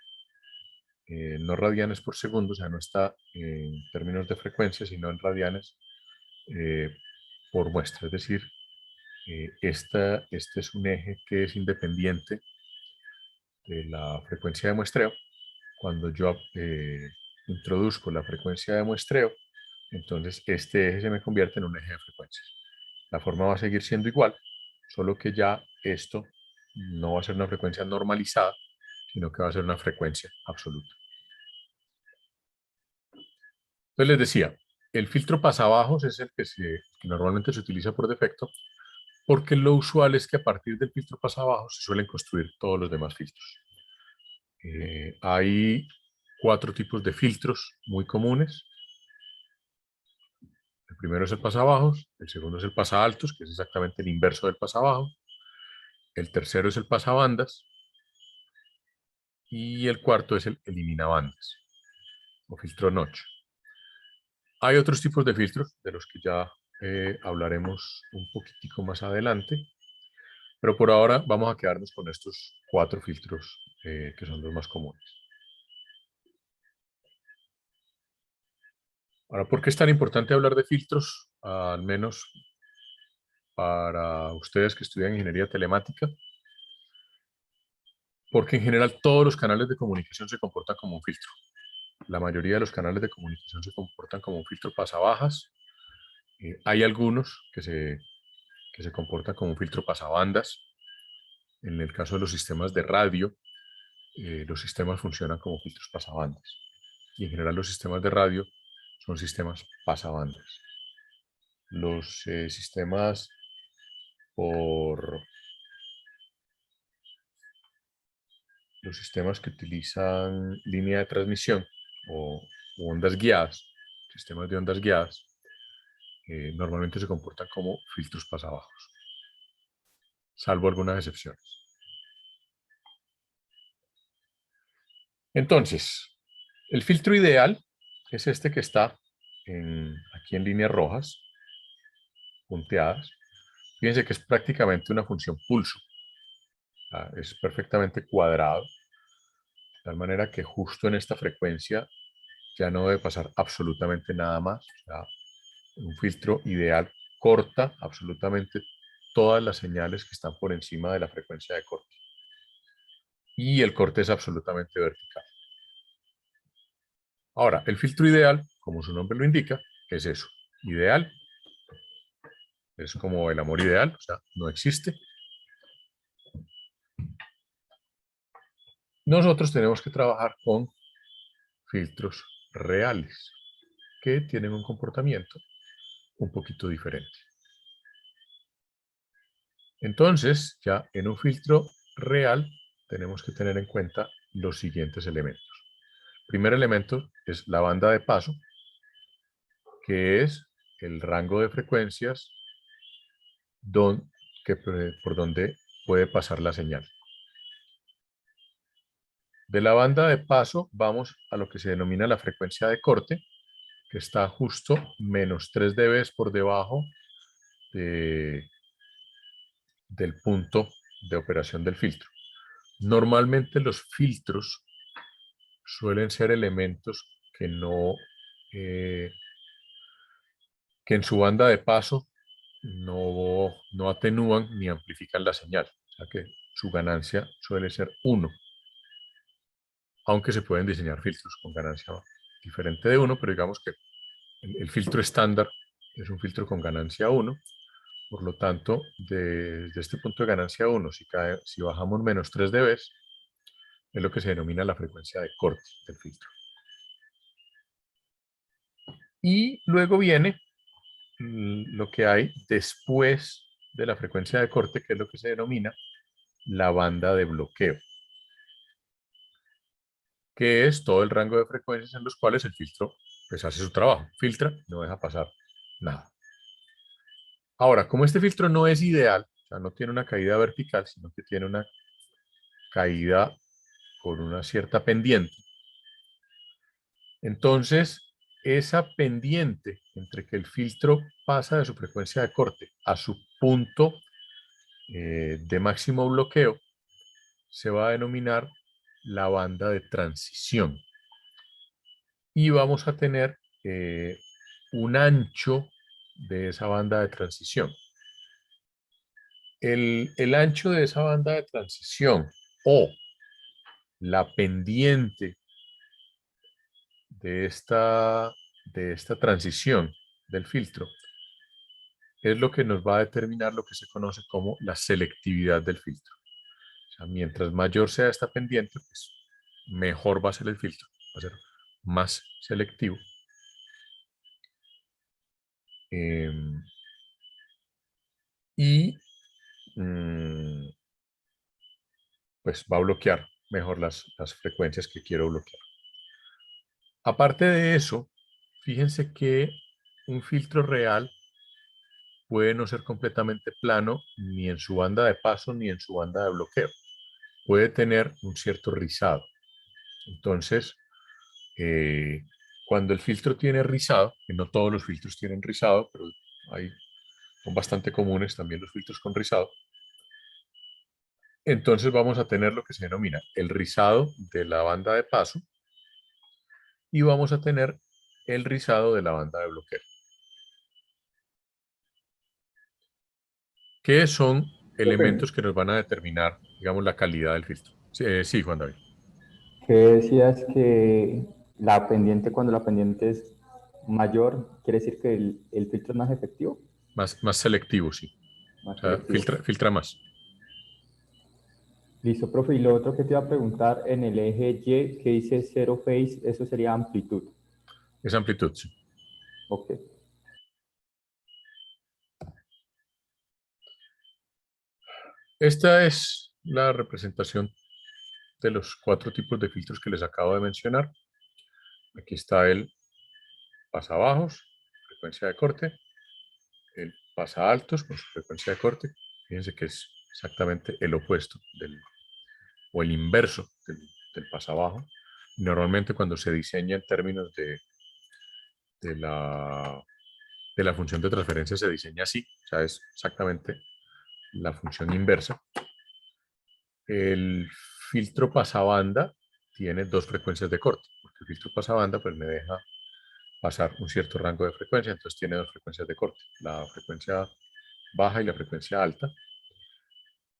no radianes por segundo, o sea, no está en términos de frecuencia, sino en radianes por muestra. Es decir, este es un eje que es independiente de la frecuencia de muestreo. Cuando yo introduzco la frecuencia de muestreo, entonces este eje se me convierte en un eje de frecuencias. La forma va a seguir siendo igual, solo que ya esto no va a ser una frecuencia normalizada, sino que va a ser una frecuencia absoluta. Entonces les decía, el filtro pasabajos es el que normalmente se utiliza por defecto, porque lo usual es que a partir del filtro pasabajos se suelen construir todos los demás filtros. Hay 4 tipos de filtros muy comunes. El primero es el pasabajos, el segundo es el pasaltos, que es exactamente el inverso del pasabajo. El tercero es el pasabandas. Y el cuarto es el eliminabandas, o filtro notch. Hay otros tipos de filtros, de los que ya hablaremos un poquitico más adelante. Pero por ahora vamos a quedarnos con estos 4 filtros que son los más comunes. Ahora, ¿por qué es tan importante hablar de filtros? Al menos para ustedes que estudian ingeniería telemática. Porque en general todos los canales de comunicación se comportan como un filtro. La mayoría de los canales de comunicación se comportan como un filtro pasabajas. Hay algunos que se comportan como un filtro pasabandas. En el caso de los sistemas de radio, los sistemas funcionan como filtros pasabandas. Y en general los sistemas de radio son sistemas pasabandas. Los sistemas los sistemas que utilizan línea de transmisión o ondas guiadas, sistemas de ondas guiadas, normalmente se comportan como filtros pasabajos, salvo algunas excepciones. Entonces, el filtro ideal es este que está aquí en líneas rojas, punteadas. Fíjense que es prácticamente una función pulso. Es perfectamente cuadrado, de tal manera que justo en esta frecuencia ya no debe pasar absolutamente nada más. O sea, un filtro ideal corta absolutamente todas las señales que están por encima de la frecuencia de corte. Y el corte es absolutamente vertical. Ahora, el filtro ideal, como su nombre lo indica, es eso, ideal. Es como el amor ideal, o sea, no existe. Nosotros tenemos que trabajar con filtros reales. que tienen un comportamiento un poquito diferente. Entonces, ya en un filtro real tenemos que tener en cuenta los siguientes elementos. El primer elemento es la banda de paso, que es el rango de frecuencias por donde puede pasar la señal. De la banda de paso vamos a lo que se denomina la frecuencia de corte, que está justo menos 3 dB por debajo del punto de operación del filtro. Normalmente los filtros suelen ser elementos que que en su banda de paso no atenúan ni amplifican la señal, o sea que su ganancia suele ser 1, aunque se pueden diseñar filtros con ganancia diferente de 1, pero digamos que el filtro estándar es un filtro con ganancia 1, por lo tanto, desde este punto de ganancia 1, si bajamos menos 3 dB, es lo que se denomina la frecuencia de corte del filtro. Y luego viene lo que hay después de la frecuencia de corte, que es lo que se denomina la banda de bloqueo, que es todo el rango de frecuencias en los cuales el filtro pues, hace su trabajo, filtra, no deja pasar nada. Ahora, como este filtro no es ideal, o sea, no tiene una caída vertical, sino que tiene una caída con una cierta pendiente, entonces esa pendiente entre que el filtro pasa de su frecuencia de corte a su punto de máximo bloqueo se va a denominar la banda de transición. Y vamos a tener un ancho de esa banda de transición. El ancho de esa banda de transición o la pendiente de esta transición del filtro es lo que nos va a determinar lo que se conoce como la selectividad del filtro. O sea, mientras mayor sea esta pendiente, pues mejor va a ser el filtro, va a ser más selectivo. Y pues va a bloquear mejor las frecuencias que quiero bloquear. Aparte de eso, fíjense que un filtro real puede no ser completamente plano ni en su banda de paso ni en su banda de bloqueo. Puede tener un cierto rizado. Entonces, cuando el filtro tiene rizado, que no todos los filtros tienen rizado, pero son bastante comunes también los filtros con rizado, entonces vamos a tener lo que se denomina el rizado de la banda de paso y vamos a tener el rizado de la banda de bloqueo, que son elementos que nos van a determinar, digamos, la calidad del filtro. Sí, Juan David. ¿Qué decías que la pendiente, cuando la pendiente es mayor, quiere decir que el filtro es más efectivo? Más selectivo, sí. Más O sea, selectivo. filtra más. Listo, profe. Y lo otro que te iba a preguntar, en el eje Y que dice zero phase, eso sería amplitud. Es amplitud, sí. Ok. Esta es la representación de los 4 tipos de filtros que les acabo de mencionar. Aquí está el pasabajos, frecuencia de corte, el pasa altos con su frecuencia de corte. Fíjense que es exactamente el opuesto o el inverso del pasabajo. Normalmente cuando se diseña en términos de la función de transferencia se diseña así, o sea, es exactamente la función inversa. El filtro pasabanda tiene 2 frecuencias de corte, porque el filtro pasabanda pues me deja pasar un cierto rango de frecuencia, entonces tiene 2 frecuencias de corte, la frecuencia baja y la frecuencia alta.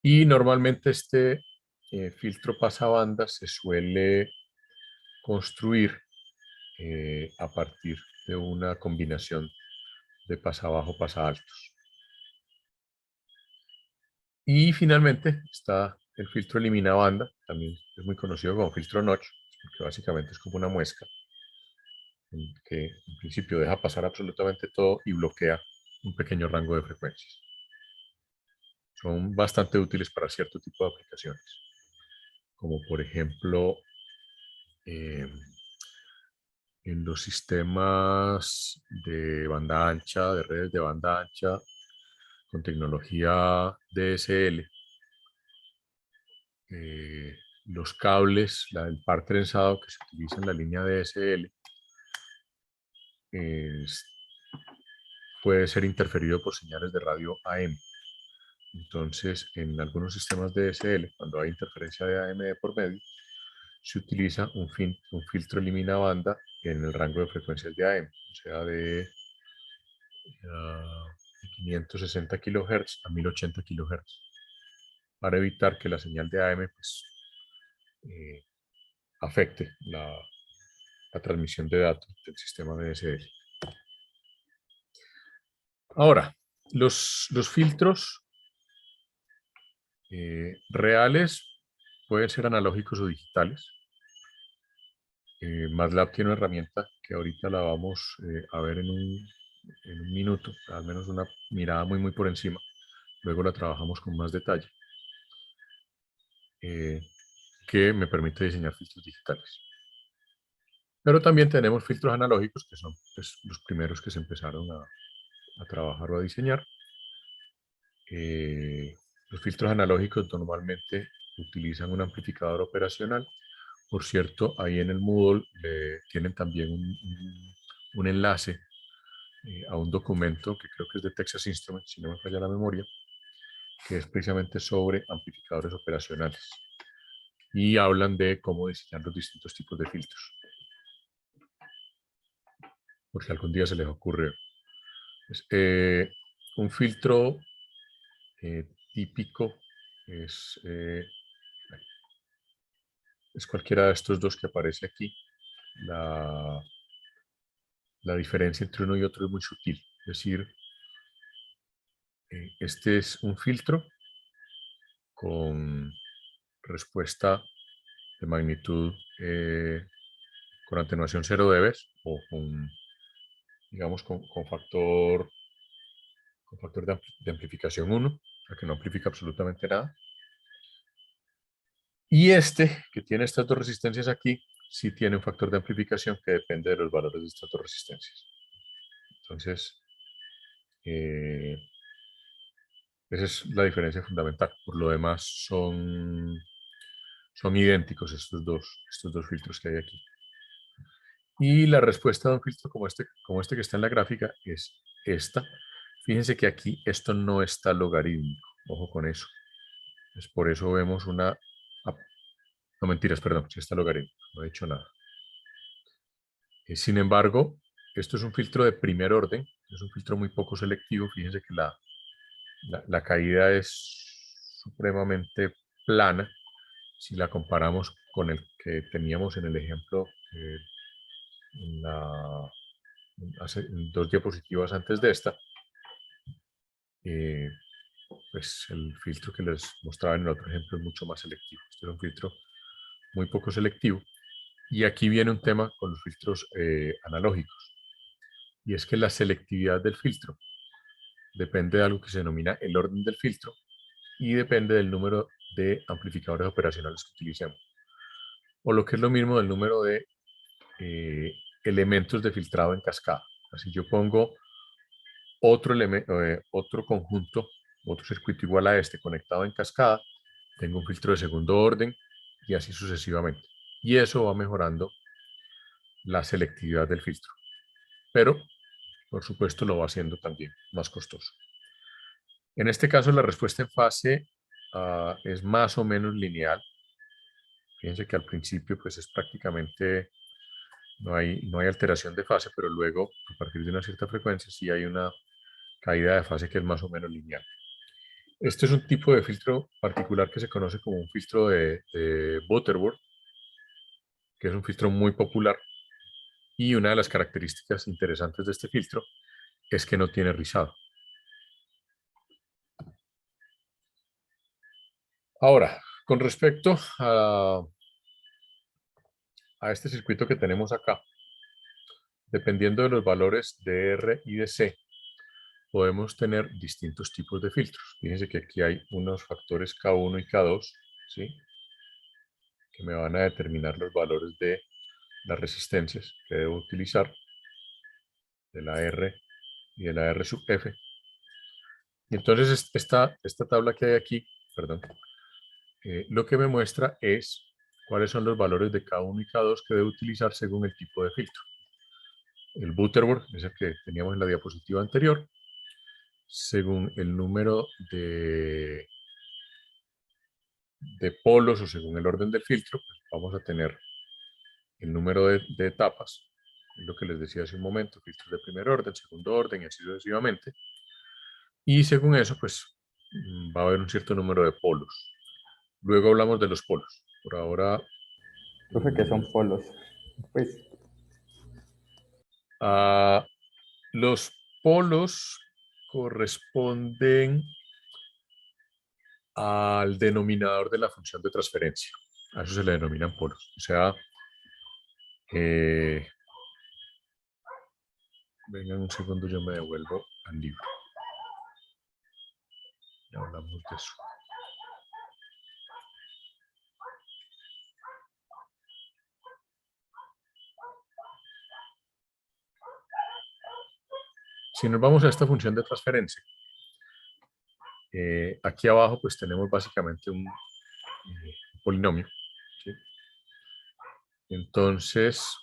Y normalmente este filtro pasabanda se suele construir a partir de una combinación de pasabajo, pasa altos. Y finalmente está el filtro elimina banda, también es muy conocido como filtro notch, porque básicamente es como una muesca. que en principio deja pasar absolutamente todo y bloquea un pequeño rango de frecuencias. Son bastante útiles para cierto tipo de aplicaciones, como por ejemplo en los sistemas de banda ancha, de redes de banda ancha con tecnología DSL. Los cables, el par trenzado que se utiliza en la línea DSL puede ser interferido por señales de radio AM. Entonces, en algunos sistemas DSL, cuando hay interferencia de AM de por medio, se utiliza un filtro elimina banda en el rango de frecuencias de AM, o sea, de 560 kHz a 1080 kHz, para evitar que la señal de AM pues, afecte la transmisión de datos del sistema DSL. Ahora, los filtros reales pueden ser analógicos o digitales. MATLAB tiene una herramienta que ahorita la vamos a ver en un minuto, al menos una mirada muy por encima. Luego la trabajamos con más detalle, que me permite diseñar filtros digitales. Pero también tenemos filtros analógicos, que son pues, los primeros que se empezaron a trabajar o a diseñar. Los filtros analógicos normalmente utilizan un amplificador operacional. Por cierto, ahí en el Moodle tienen también un enlace a un documento que creo que es de Texas Instruments, si no me falla la memoria, que es precisamente sobre amplificadores operacionales. Y hablan de cómo diseñar los distintos tipos de filtros. Por si algún día se les ocurre. Un filtro típico es cualquiera de estos dos que aparece aquí. La diferencia entre uno y otro es muy sutil. Es decir, este es un filtro con respuesta de magnitud con atenuación 0 dB o con, digamos, con factor de amplificación 1, o sea que no amplifica absolutamente nada. Y este, que tiene estas dos resistencias aquí, sí tiene un factor de amplificación que depende de los valores de estas dos resistencias. Entonces, esa es la diferencia fundamental. Por lo demás, son idénticos estos dos filtros que hay aquí. Y la respuesta de un filtro como este que está en la gráfica es esta. Fíjense que aquí esto no está logarítmico. Ojo con eso. Es por eso vemos una... No, mentiras, perdón. Sí está logarítmico. No he dicho nada. Sin embargo, esto es un filtro de primer orden. Es un filtro muy poco selectivo. Fíjense que la caída es supremamente plana si la comparamos con el que teníamos en el ejemplo hace 2 diapositivas antes de esta. Pues el filtro que les mostraba en el otro ejemplo es mucho más selectivo. Este es un filtro muy poco selectivo. Y aquí viene un tema con los filtros analógicos. Y es que la selectividad del filtro depende de algo que se denomina el orden del filtro y depende del número de amplificadores operacionales que utilicemos. O lo que es lo mismo del número de elementos de filtrado en cascada. Así yo pongo otro conjunto, otro circuito igual a este conectado en cascada, tengo un filtro de segundo orden y así sucesivamente. Y eso va mejorando la selectividad del filtro. Pero, por supuesto, lo va haciendo también más costoso. En este caso, la respuesta en fase es más o menos lineal. Fíjense que al principio pues es prácticamente, no hay alteración de fase, pero luego, a partir de una cierta frecuencia, sí hay una caída de fase que es más o menos lineal. Este es un tipo de filtro particular que se conoce como un filtro de Butterworth, que es un filtro muy popular. Y una de las características interesantes de este filtro es que no tiene rizado. Ahora, con respecto a este circuito que tenemos acá, dependiendo de los valores de R y de C, podemos tener distintos tipos de filtros. Fíjense que aquí hay unos factores K1 y K2, ¿sí?, que me van a determinar los valores de las resistencias que debo utilizar, de la R y de la R sub F. Y entonces esta tabla que hay aquí, perdón, lo que me muestra es cuáles son los valores de K1 y K2 que debo utilizar según el tipo de filtro. El Butterworth es el que teníamos en la diapositiva anterior. Según el número de polos o según el orden del filtro, pues vamos a tener el número de etapas, lo que les decía hace un momento, filtros de primer orden, segundo orden y así sucesivamente. Y según eso, pues va a haber un cierto número de polos. Luego hablamos de los polos. Por ahora... Profe, ¿qué son polos? Pues, los polos corresponden al denominador de la función de transferencia. A eso se le denominan polos. O sea, vengan un segundo, yo me devuelvo al libro. Ya hablamos de eso. Si nos vamos a esta función de transferencia, aquí abajo pues tenemos básicamente un polinomio, ¿sí? Entonces,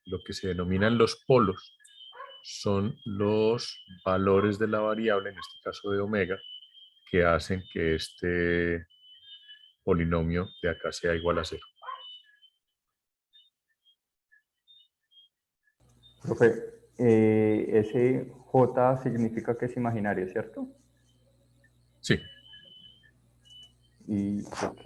lo que se denominan los polos son los valores de la variable, en este caso de omega, que hacen que este polinomio de acá sea igual a 0. profe, ese J significa que es imaginario, ¿cierto? Sí. Y, ok.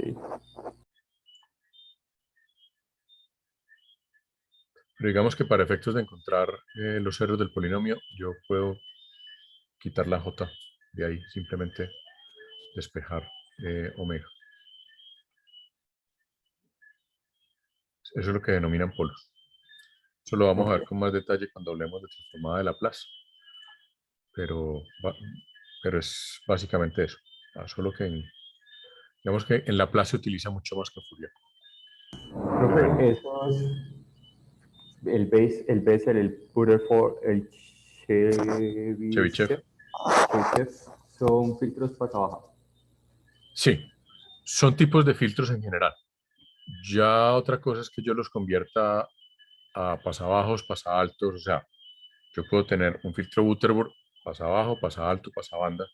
Pero digamos que para efectos de encontrar los ceros del polinomio, yo puedo quitar la j de ahí, simplemente despejar omega. Eso es lo que denominan polos. Eso lo vamos a ver con más detalle cuando hablemos de transformada de Laplace. Pero es básicamente eso. Solo que digamos que en Laplace se utiliza mucho más que en Fourier. Profe, esos, el Bessel, el Rutherford, el Chebyshev. Chebyshev, son filtros pasa baja. Sí, son tipos de filtros en general. Ya otra cosa es que yo los convierta a pasabajos, pasaltos, o sea, yo puedo tener un filtro Butterworth, pasa abajo, pasa alto, pasa banda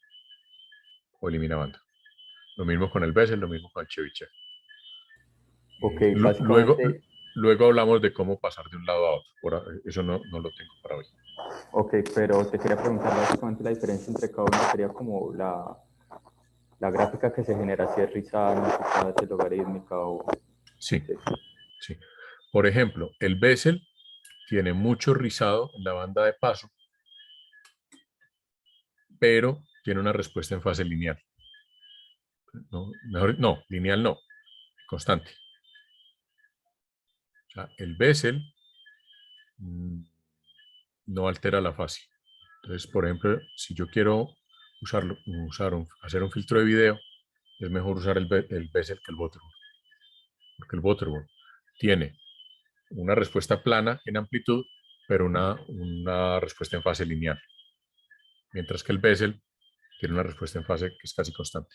o elimina banda. Lo mismo con el Bessel, lo mismo con el Chebyshev. Ok, Luego, básicamente, luego hablamos de cómo pasar de un lado a otro. Eso no lo tengo para hoy. ok, pero te quería preguntar básicamente la diferencia entre cada uno sería como la gráfica que se genera, si es rizada, multiplicada, si es logarítmica o... Sí, sí. Por ejemplo, el Bessel tiene mucho rizado en la banda de paso, pero tiene una respuesta en fase lineal. No, lineal no, constante. O sea, el Bessel no altera la fase. Entonces, por ejemplo, si yo quiero hacer un filtro de video, es mejor usar el Bessel que el Butterworth. Porque el Butterworth tiene una respuesta plana en amplitud, pero una respuesta en fase lineal. Mientras que el Bessel tiene una respuesta en fase que es casi constante.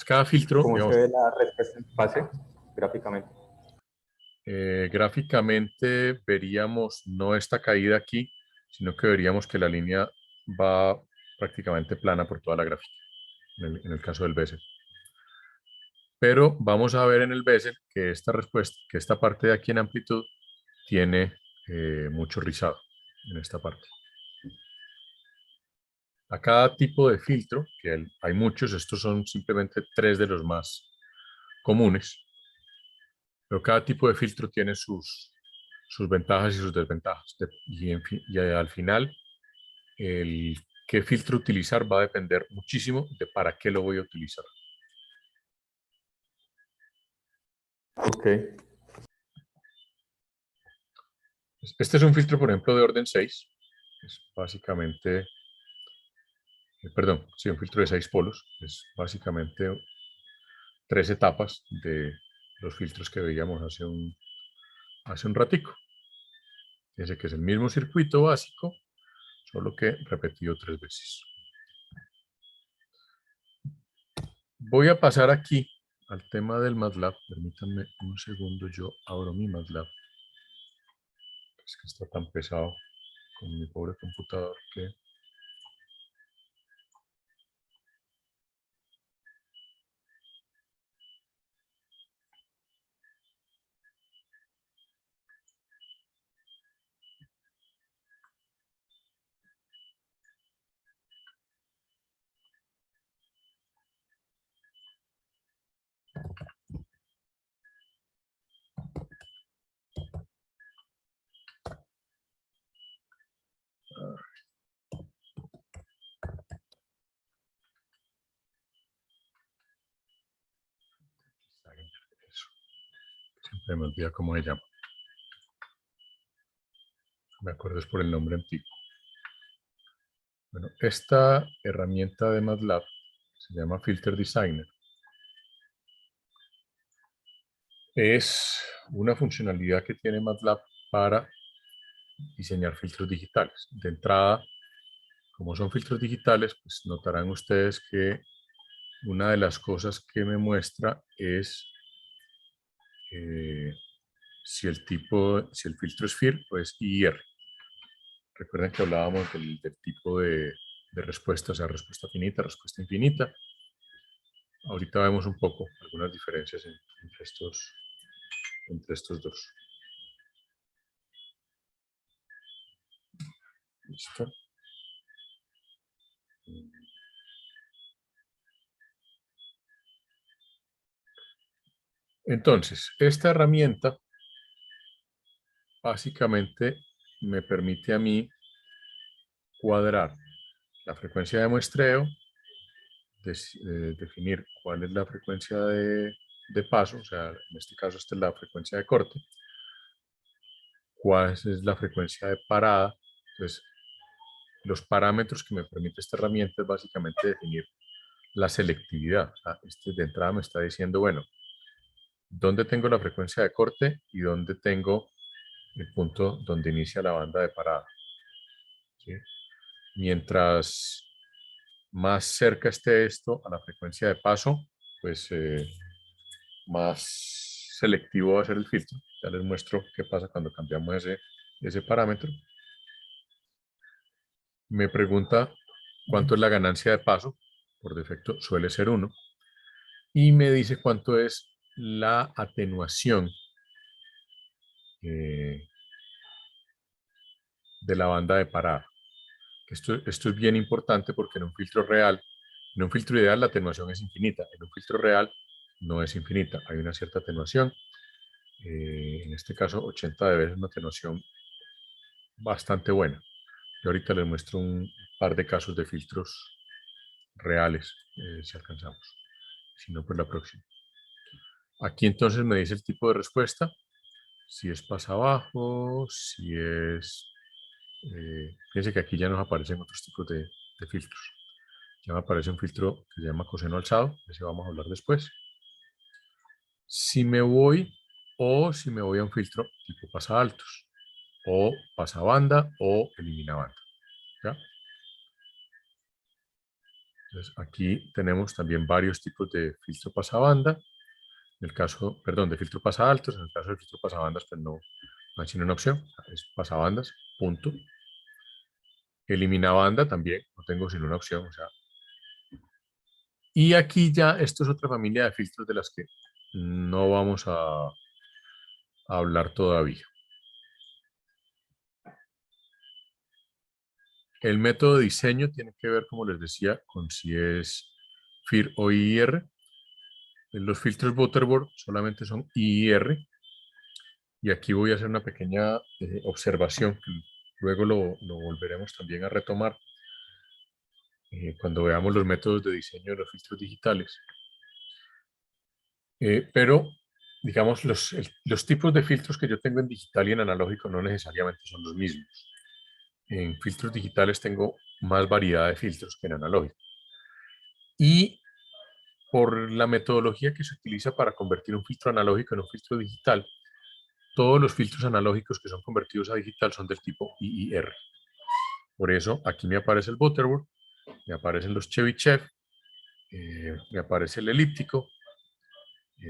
Cada filtro, ¿Cómo se digamos, ve la respuesta en fase gráficamente? gráficamente veríamos no esta caída aquí, sino que veríamos que la línea va prácticamente plana por toda la gráfica, en el caso del Bessel. Pero vamos a ver en el Bessel que esta respuesta, que esta parte de aquí en amplitud tiene mucho rizado en esta parte. A cada tipo de filtro, que hay muchos, estos son simplemente 3 de los más comunes, pero cada tipo de filtro tiene sus ventajas y sus desventajas. Y al final, qué filtro utilizar va a depender muchísimo de para qué lo voy a utilizar. Ok. Este es un filtro, por ejemplo, de orden 6. Es básicamente, perdón, sí, un filtro de 6 polos. Es básicamente 3 etapas de los filtros que veíamos hace un ratico. Fíjense que es el mismo circuito básico, solo que repetido 3 veces. Voy a pasar aquí al tema del MATLAB. Permítanme un segundo, yo abro mi MATLAB. Es que está tan pesado con mi pobre computador que... Eso. Siempre me olvida cómo se llama. Me acuerdo es por el nombre antiguo. Bueno, esta herramienta de MATLAB se llama Filter Designer. Es una funcionalidad que tiene MATLAB para diseñar filtros digitales. De entrada, como son filtros digitales, pues notarán ustedes que una de las cosas que me muestra es si el filtro es FIR o es IR. Recuerden que hablábamos del tipo de respuesta, o sea, respuesta finita, respuesta infinita. Ahorita vemos un poco algunas diferencias entre estos dos. ¿Listo? Entonces, esta herramienta básicamente me permite a mí cuadrar la frecuencia de muestreo, definir cuál es la frecuencia de paso, o sea, en este caso esta es la frecuencia de corte, cuál es la frecuencia de parada. Entonces, los parámetros que me permite esta herramienta es básicamente definir la selectividad. O sea, de entrada me está diciendo, bueno, dónde tengo la frecuencia de corte y dónde tengo el punto donde inicia la banda de parada. ¿Sí? Mientras más cerca esté esto a la frecuencia de paso, pues más selectivo va a ser el filtro. Ya les muestro qué pasa cuando cambiamos ese parámetro. Me pregunta cuánto es la ganancia de paso. Por defecto suele ser 1. Y me dice cuánto es la atenuación de la banda de parada. Esto es bien importante porque en un filtro real, en un filtro ideal la atenuación es infinita, en un filtro real no es infinita, hay una cierta atenuación, en este caso 80 dB es una atenuación bastante buena. Yo ahorita les muestro un par de casos de filtros reales, si alcanzamos, si no, pues la próxima. Aquí entonces me dice el tipo de respuesta, si es pasa abajo, si es... fíjense que aquí ya nos aparecen otros tipos de filtros. Ya me aparece un filtro que se llama coseno alzado, de ese vamos a hablar después. Si me voy a un filtro tipo pasa altos, o pasa banda, o elimina banda. ¿Ya? Entonces aquí tenemos también varios tipos de filtro pasa banda. En el caso, perdón, de filtro pasa altos, en el caso del filtro pasa bandas, pues no hay sino una opción, es pasa bandas, punto. Elimina banda también, no tengo sino una opción, o sea. Y aquí ya, esto es otra familia de filtros de las que no vamos a hablar todavía. El método de diseño tiene que ver, como les decía, con si es FIR o IR. Los filtros Butterworth solamente son IR. Y aquí voy a hacer una pequeña observación que luego lo volveremos también a retomar cuando veamos los métodos de diseño de los filtros digitales. Pero digamos, los tipos de filtros que yo tengo en digital y en analógico no necesariamente son los mismos. En filtros digitales tengo más variedad de filtros que en analógico. Y por la metodología que se utiliza para convertir un filtro analógico en un filtro digital, todos los filtros analógicos que son convertidos a digital son del tipo IIR. Por eso aquí me aparece el Butterworth, me aparecen los Chebyshev, me aparece el elíptico,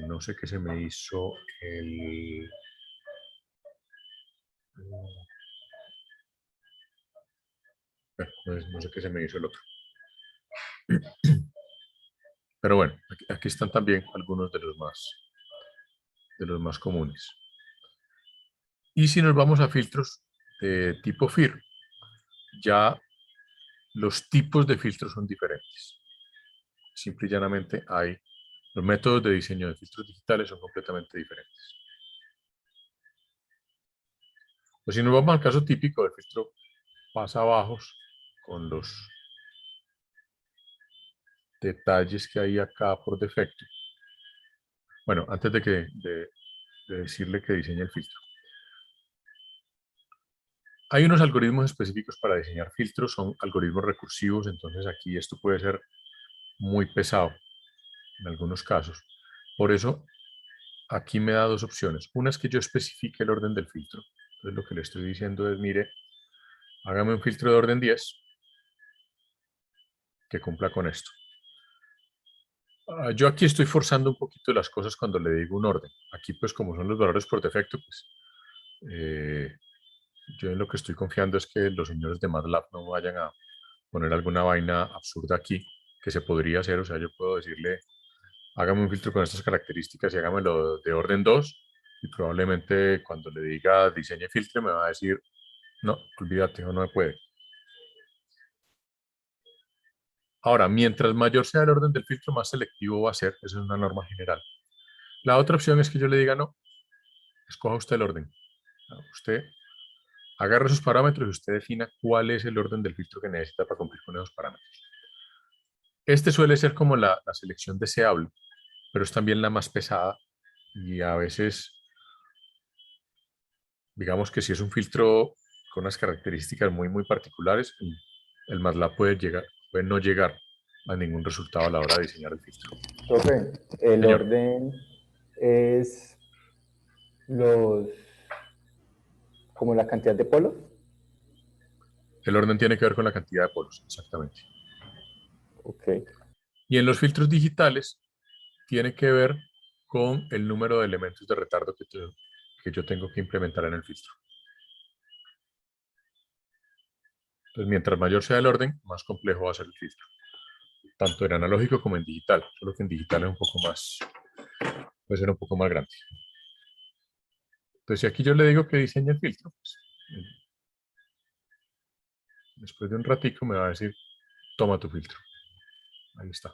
no sé qué se me hizo el... no sé qué se me hizo el otro. Pero bueno, aquí están también algunos de los más comunes. Y si nos vamos a filtros de tipo FIR, ya los tipos de filtros son diferentes. Simple y llanamente los métodos de diseño de filtros digitales son completamente diferentes. Pues si nos vamos al caso típico del filtro pasabajos, con los detalles que hay acá por defecto. Bueno, antes de decirle que diseñe el filtro. Hay unos algoritmos específicos para diseñar filtros, son algoritmos recursivos, entonces aquí esto puede ser muy pesado en algunos casos. Por eso, aquí me da dos opciones. Una es que yo especifique el orden del filtro. Entonces lo que le estoy diciendo es, mire, hágame un filtro de orden 10 que cumpla con esto. Yo aquí estoy forzando un poquito las cosas cuando le digo un orden. Aquí, pues, como son los valores por defecto, pues, yo en lo que estoy confiando es que los señores de MATLAB no vayan a poner alguna vaina absurda aquí, que se podría hacer. O sea, yo puedo decirle, hágame un filtro con estas características y hágamelo de orden 2, y probablemente cuando le diga diseñe filtro me va a decir, no, olvídate, no me puede. Ahora, mientras mayor sea el orden del filtro, más selectivo va a ser. Esa es una norma general. La otra opción es que yo le diga, no, escoja usted el orden. Usted agarre sus parámetros y usted defina cuál es el orden del filtro que necesita para cumplir con esos parámetros. Este suele ser como la selección deseable, pero es también la más pesada y a veces, digamos que si es un filtro con unas características muy particulares, el MATLAB puede no llegar a ningún resultado a la hora de diseñar el filtro. Profe, el Señor. orden es como la cantidad de polos. El orden tiene que ver con la cantidad de polos, exactamente. Ok. Y en los filtros digitales tiene que ver con el número de elementos de retardo que yo tengo que implementar en el filtro. Entonces, mientras mayor sea el orden, más complejo va a ser el filtro, tanto en analógico como en digital, solo que en digital es un poco más, puede ser un poco más grande. Entonces, si aquí yo le digo que diseñe el filtro, pues, después de un ratico me va a decir, toma tu filtro. Ahí está.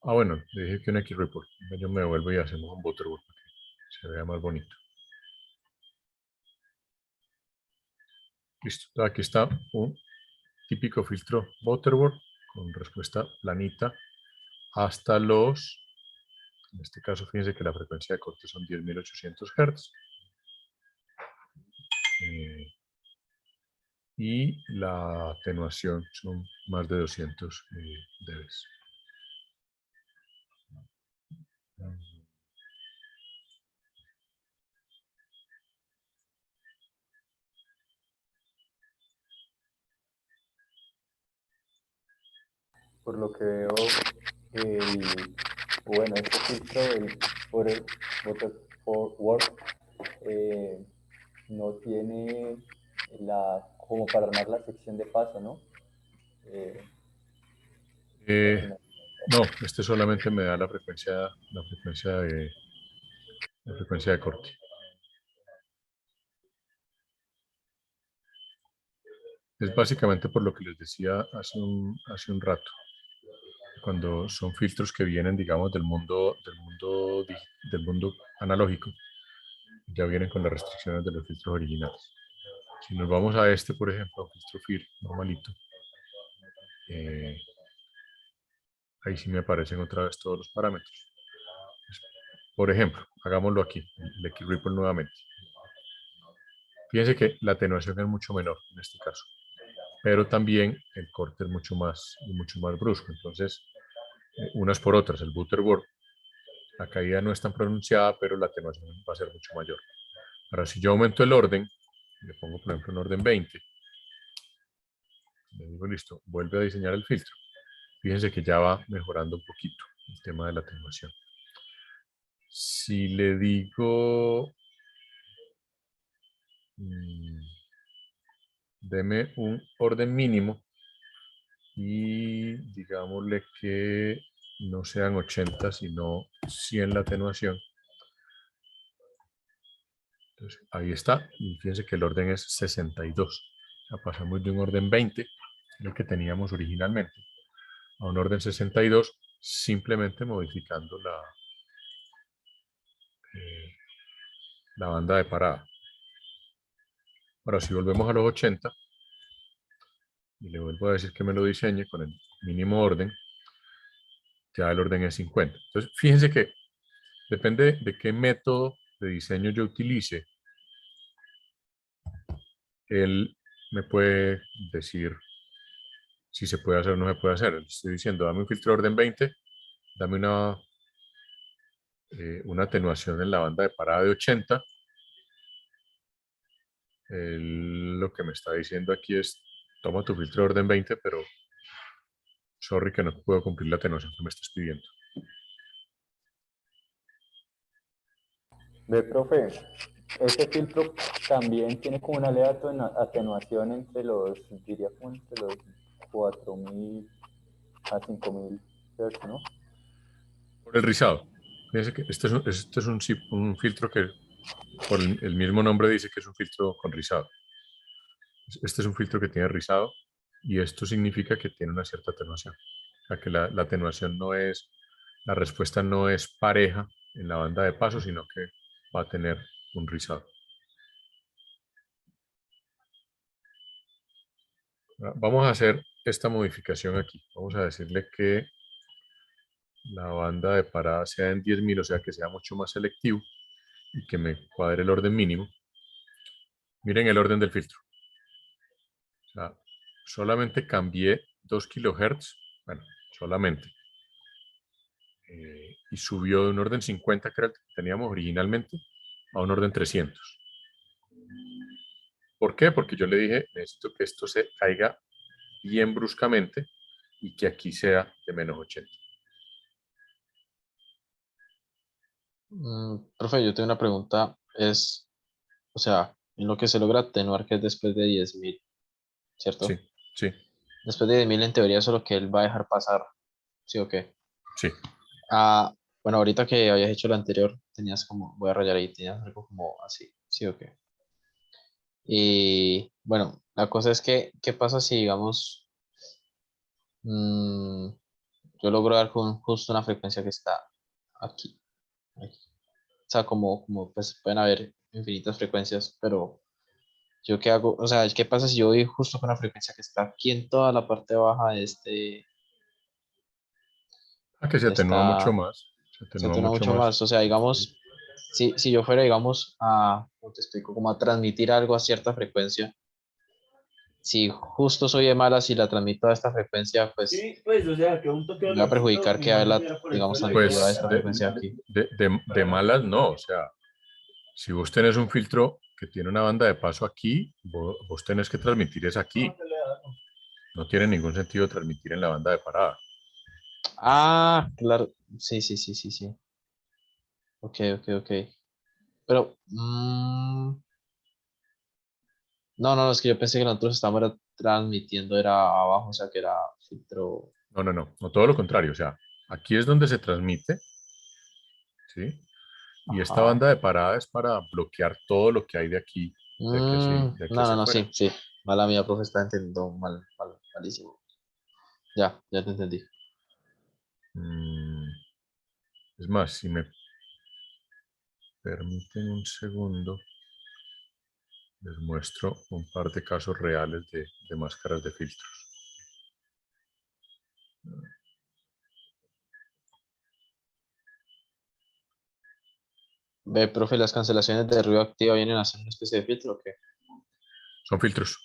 Ah, bueno, le dije que un X-Report. Yo me devuelvo y hacemos un Butterworth para que se vea más bonito. Listo. Aquí está un típico filtro Butterworth con respuesta planita hasta en este caso, fíjense que la frecuencia de corte son 10.800 Hz. Y la atenuación son más de 200 dB. Por lo que veo, bueno, este filtro, el Butterworth, no tiene como para armar la sección de paso, ¿no? No, este solamente me da la frecuencia de corte. Es básicamente por lo que les decía hace un rato, cuando son filtros que vienen, digamos, del mundo analógico, ya vienen con las restricciones de los filtros originales. Si nos vamos a este, por ejemplo, un filtro FIR normalito, ahí sí me aparecen otra vez todos los parámetros. Por ejemplo, hagámoslo aquí, el X-Ripple nuevamente. Fíjense que la atenuación es mucho menor en este caso, pero también el corte es mucho más brusco. Entonces, unas por otras, el Butterworth, la caída no es tan pronunciada, pero la atenuación va a ser mucho mayor. Ahora, si yo aumento el orden, le pongo por ejemplo un orden 20, le digo listo, vuelve a diseñar el filtro. Fíjense que ya va mejorando un poquito el tema de la atenuación. Si le digo, deme un orden mínimo y digámosle que no sean 80, sino 100 la atenuación. Entonces, ahí está, y fíjense que el orden es 62. O sea, pasamos de un orden 20, el que teníamos originalmente, a un orden 62, simplemente modificando la banda de parada. Ahora, si volvemos a los 80, y le vuelvo a decir que me lo diseñe con el mínimo orden, ya el orden es 50. Entonces, fíjense que depende de qué método de diseño yo utilice, él me puede decir si se puede hacer o no se puede hacer. Estoy diciendo, dame un filtro de orden 20, dame una atenuación en la banda de parada de 80. Lo que me está diciendo aquí es, toma tu filtro de orden 20, pero sorry que no puedo cumplir la atenuación que me estás pidiendo. Ve, profe, ese filtro también tiene como una leve atenuación entre los, diría como entre los 4000 a 5000 Hz, ¿no? Por el rizado. Fíjense que este es un filtro que por el mismo nombre dice que es un filtro con rizado. Este es un filtro que tiene rizado y esto significa que tiene una cierta atenuación. O sea que la atenuación no es, la respuesta no es pareja en la banda de paso, sino que va a tener un rizado. Vamos a hacer esta modificación aquí. Vamos a decirle que la banda de parada sea en 10.000, o sea que sea mucho más selectivo y que me cuadre el orden mínimo. Miren el orden del filtro. O sea, solamente cambié 2 kHz, bueno, solamente. Y subió de un orden 50, que era el que teníamos originalmente, a un orden 300. ¿Por qué? Porque yo le dije, necesito que esto se caiga bien bruscamente y que aquí sea de menos 80. Profe, yo tengo una pregunta, o sea, en lo que se logra atenuar que es después de 10.000, Sí, ¿cierto? sí, Después de 10.000 en teoría eso es lo que él va a dejar pasar, ¿sí o qué? sí. Ah, bueno, ahorita que habías hecho lo anterior, tenías como, voy a rayar ahí, tenías algo como así, ¿sí o qué? Y bueno, la cosa es que, ¿qué pasa si, digamos, mm, yo logro dar con justo una frecuencia que está aquí? Aquí. O sea, como pues pueden haber infinitas frecuencias, pero yo qué hago, o sea, ¿qué pasa si yo voy justo con la frecuencia que está aquí en toda la parte baja Que se de atenúa mucho esta, más. Se se atenúa atuna mucho mucho más. más? O sea, Sí. digamos, si yo fuera, digamos, ¿cómo te explico? Como a transmitir algo a cierta frecuencia, si justo soy de malas y la transmito a esta frecuencia, pues Sí, pues, o sea, que un toque de me va a olorcito, perjudicar me que haberla, imagino que era por esto digamos, de la idea transmitido a Pues esta frecuencia de aquí. de malas no. O sea, si vos tenés un filtro que tiene una banda de paso aquí, vos tenés que transmitir es aquí. No tiene ningún sentido transmitir en la banda de parada. Ah, claro. Sí, sí, sí, sí, sí. Ok, ok, ok. Pero, no, no, es que yo pensé que nosotros estábamos transmitiendo era abajo, o sea, que era filtro. No, no, no. No, todo lo contrario. O sea, aquí es donde se transmite, ¿sí? Y esta Ajá. banda de parada es para bloquear todo lo que hay de aquí, de aquí No, no, hacia no, afuera. sí, sí. Mala mía, profe, está entendiendo malísimo. Ya, ya te entendí. Mm, es más, si me permiten un segundo, les muestro un par de casos reales de máscaras de filtros. Ve, profe, ¿las cancelaciones de ruido activa vienen a ser una especie de filtro o qué? Son filtros,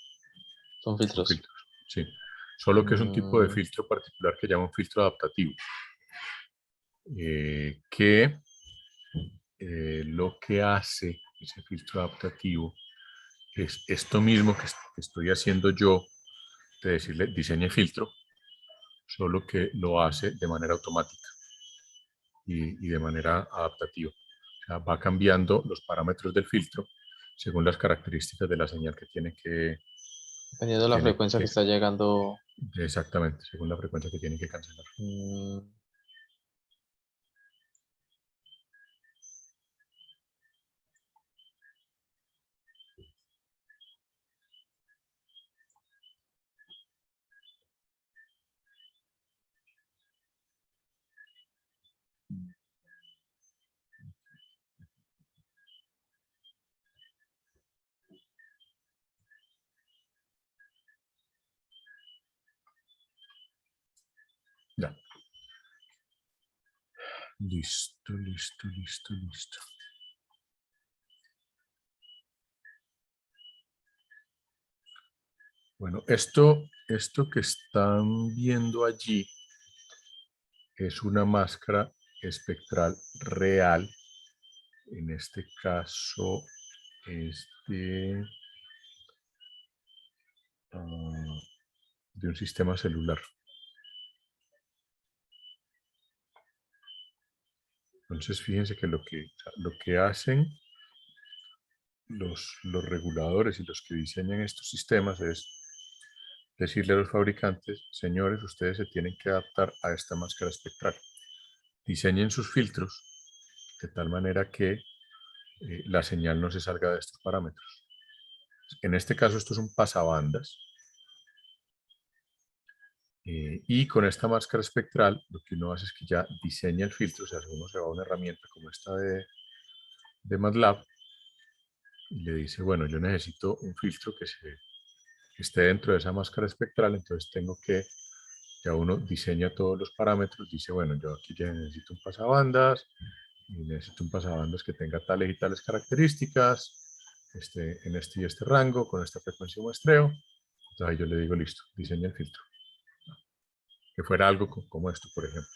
Son son filtros. filtros, sí. Solo que es un tipo de Mm, filtro particular que llama un filtro adaptativo. Que lo que hace ese filtro adaptativo es esto mismo que estoy haciendo yo, de decirle diseñe filtro, solo que lo hace de manera automática y de manera adaptativa. O sea, va cambiando los parámetros del filtro según las características de la señal dependiendo de la tiene frecuencia que que está llegando. exactamente, según la frecuencia que tiene que cancelar. mm, Ya. Listo, listo, listo, listo. Bueno, esto que están viendo allí es una máscara espectral real. En este caso es de un sistema celular. Entonces, fíjense que lo que hacen los reguladores y los que diseñan estos sistemas es decirle a los fabricantes, señores, ustedes se tienen que adaptar a esta máscara espectral. Diseñen sus filtros de tal manera que la señal no se salga de estos parámetros. En este caso, esto es un pasabandas. Y con esta máscara espectral, lo que uno hace es que ya diseña el filtro, o sea, uno se va a una herramienta como esta de MATLAB y le dice, bueno, yo necesito un filtro que esté dentro de esa máscara espectral, entonces tengo que, ya uno diseña todos los parámetros, dice, bueno, yo aquí ya necesito un pasabandas, y necesito un pasabandas que tenga tales y tales características, en este y este rango, con esta frecuencia de muestreo. Entonces ahí yo le digo, listo, diseña el filtro. Que fuera algo como esto, por ejemplo.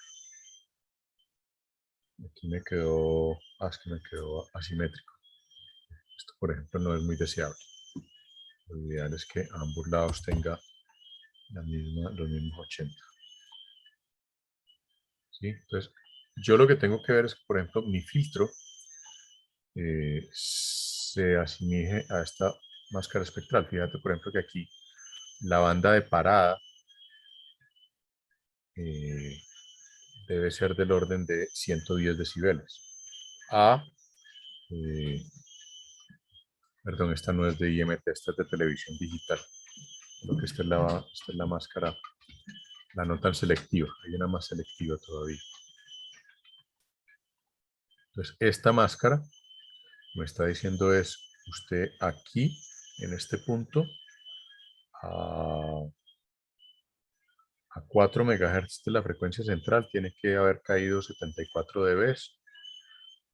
Aquí me quedó, es que me quedó asimétrico. Esto, por ejemplo, no es muy deseable. Lo ideal es que a ambos lados tenga los mismos 80. ¿Sí? Entonces, yo lo que tengo que ver es que, por ejemplo, mi filtro se asimile a esta máscara espectral. Fíjate, por ejemplo, que aquí la banda de parada debe ser del orden de 110 decibeles. Eh, Perdón, esta no es de IMT, esta es de televisión digital. Creo que esta es la máscara, la no tan selectiva. Hay una más selectiva todavía. Entonces, esta máscara me está diciendo es, usted aquí, en este punto, a 4 MHz de la frecuencia central, tiene que haber caído 74 dB.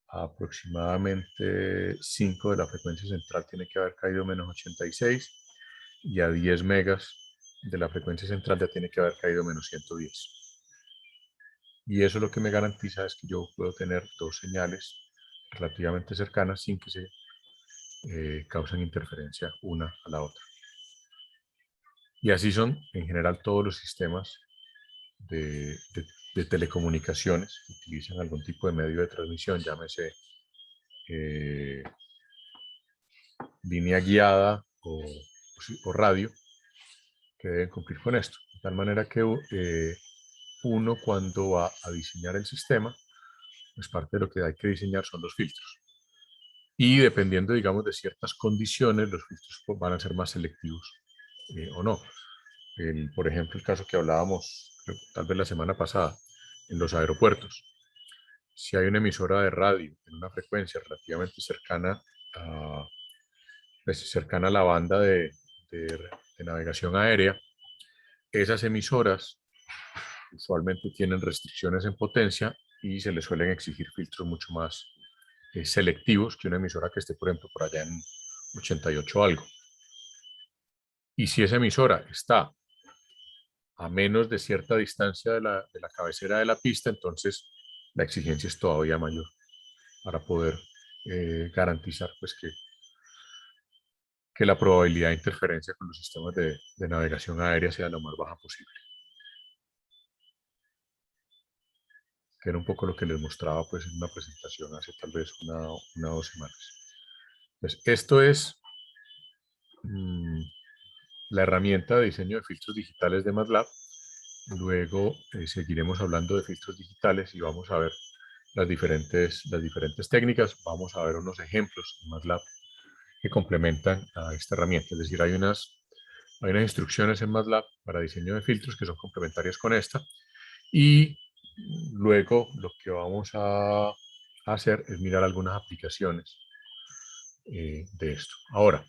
A aproximadamente 5 de la frecuencia central tiene que haber caído menos 86. Y a 10 megas de la frecuencia central ya tiene que haber caído menos 110. Y eso lo que me garantiza es que yo puedo tener dos señales relativamente cercanas sin que se causen interferencia una a la otra. Y así son en general todos los sistemas de telecomunicaciones que utilizan algún tipo de medio de transmisión, llámese línea guiada o radio, que deben cumplir con esto. De tal manera que uno cuando va a diseñar el sistema, pues parte de lo que hay que diseñar son los filtros. Y dependiendo, digamos, de ciertas condiciones, los filtros van a ser más selectivos o no. Por ejemplo, el caso que hablábamos tal vez la semana pasada, en los aeropuertos. Si hay una emisora de radio en una frecuencia relativamente cercana cercana a la banda de navegación aérea, esas emisoras usualmente tienen restricciones en potencia y se les suelen exigir filtros mucho más selectivos que una emisora que esté, por ejemplo, por allá en 88 algo. Y si esa emisora está a menos de cierta distancia de la cabecera de la pista, entonces la exigencia es todavía mayor para poder garantizar pues, que la probabilidad de interferencia con los sistemas de navegación aérea sea lo más baja posible. Que era un poco lo que les mostraba pues, en una presentación hace tal vez una o 2 semanas. Entonces, esto es la herramienta de diseño de filtros digitales de MATLAB. Luego seguiremos hablando de filtros digitales y vamos a ver las diferentes técnicas. Vamos a ver unos ejemplos en MATLAB que complementan a esta herramienta. Es decir, hay unas instrucciones en MATLAB para diseño de filtros que son complementarias con esta. Y luego lo que vamos a hacer es mirar algunas aplicaciones de esto. Ahora,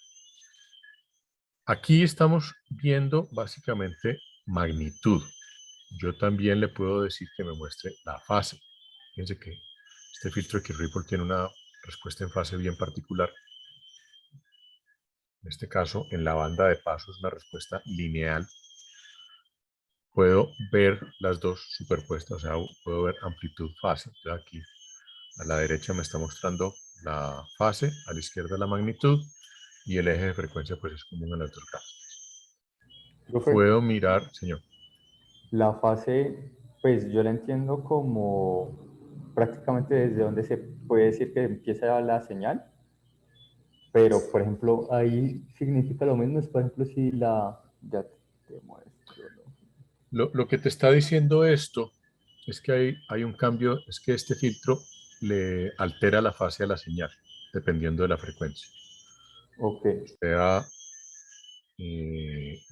aquí estamos viendo básicamente magnitud. Yo también le puedo decir que me muestre la fase. Fíjense que este filtro de Kirk-Ripple tiene una respuesta en fase bien particular. En este caso, en la banda de paso es una respuesta lineal. Puedo ver las dos superpuestas, o sea, puedo ver amplitud, fase. Entonces aquí a la derecha me está mostrando la fase, a la izquierda la magnitud, y el eje de frecuencia pues es común en las dos gráficas. Profe, Puedo mirar, señor. la fase, pues yo la entiendo como prácticamente desde donde se puede decir que empieza la señal, pero por ejemplo ahí significa lo mismo, es por ejemplo si la, ya te muestro, ¿no? Lo que te está diciendo esto es que hay un cambio, es que este filtro le altera la fase a la señal, dependiendo de la frecuencia. Ok, O sea,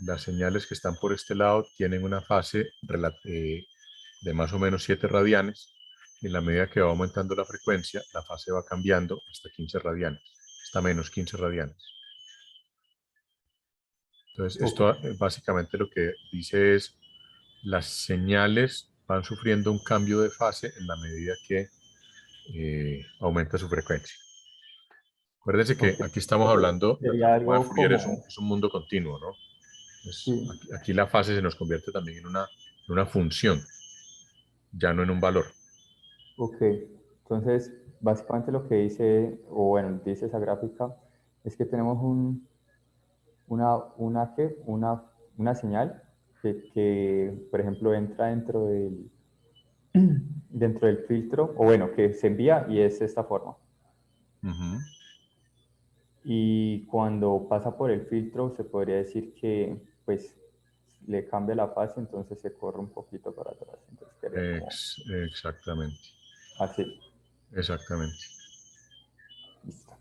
las señales que están por este lado tienen una fase de más o menos 7 radianes. Y en la medida que va aumentando la frecuencia, la fase va cambiando hasta 15 radianes, hasta menos 15 radianes. Entonces, esto básicamente lo que dice es las señales van sufriendo un cambio de fase en la medida que aumenta su frecuencia. Acuérdense que aquí estamos hablando, la sería transformada de algo Fourier como, es un mundo continuo, ¿no? sí, Aquí la fase se nos convierte también en una función, ya no en un valor. ok, entonces básicamente lo que dice, o bueno, dice esa gráfica, es que tenemos una señal que, por ejemplo, entra dentro del filtro, o bueno, que se envía y es de esta forma. Uh-huh. Y cuando pasa por el filtro, se podría decir que, pues, le cambia la fase, entonces se corre un poquito para atrás. Entonces quedaría como Exactamente. así. Exactamente. Listo.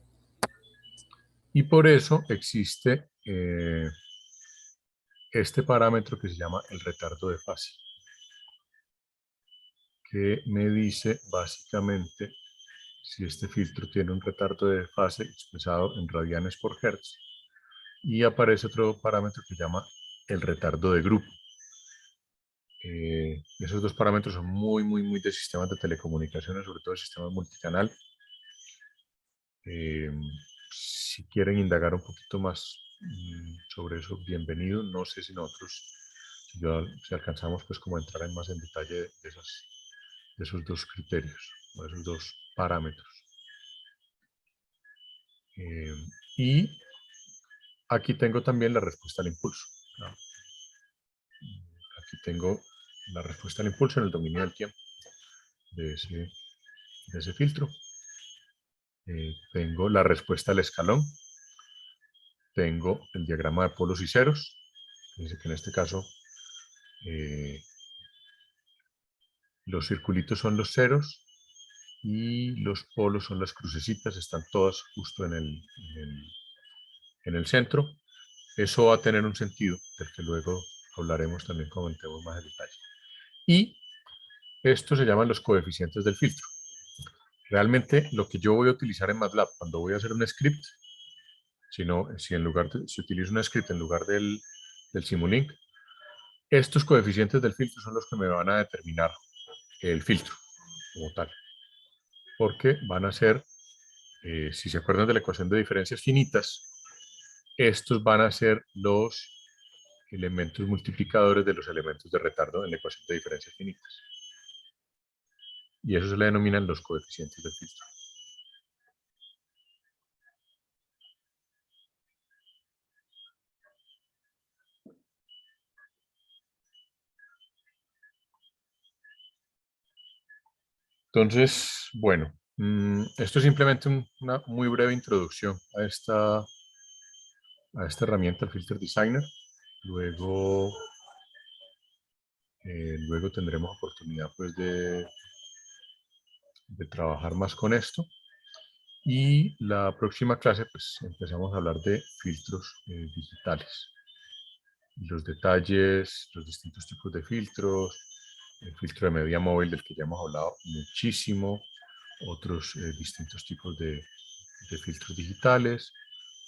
Y por eso existe este parámetro que se llama el retardo de fase, que me dice básicamente si este filtro tiene un retardo de fase expresado en radianes por hertz. Y aparece otro parámetro que se llama el retardo de grupo. Esos dos parámetros son muy de sistemas de telecomunicaciones, sobre todo sistemas multicanal. Si quieren indagar un poquito más sobre eso, bienvenido. No sé si si alcanzamos pues como a entrar más en detalle de esos dos criterios, o esos dos parámetros. Y aquí tengo también la respuesta al impulso, ¿no? Aquí tengo la respuesta al impulso en el dominio del tiempo de ese filtro. Tengo la respuesta al escalón. Tengo el diagrama de polos y ceros. Dice que en este caso los circulitos son los ceros y los polos son las crucecitas. Están todas justo en el centro. Eso va a tener un sentido del que luego hablaremos también, comentemos más en detalle. Y estos se llaman los coeficientes del filtro. Realmente lo que yo voy a utilizar en MATLAB cuando voy a hacer un script, si utilizo un script en lugar del Simulink, estos coeficientes del filtro son los que me van a determinar el filtro como tal, porque van a ser si se acuerdan de la ecuación de diferencias finitas, estos van a ser los elementos multiplicadores de los elementos de retardo en la ecuación de diferencias finitas. Y eso se le denominan los coeficientes del filtro. Entonces, bueno, esto es simplemente una muy breve introducción a esta herramienta, el Filter Designer. Luego tendremos oportunidad pues, de trabajar más con esto. Y la próxima clase pues empezamos a hablar de filtros digitales. Los detalles, los distintos tipos de filtros, el filtro de medida móvil del que ya hemos hablado muchísimo, otros distintos tipos de filtros digitales,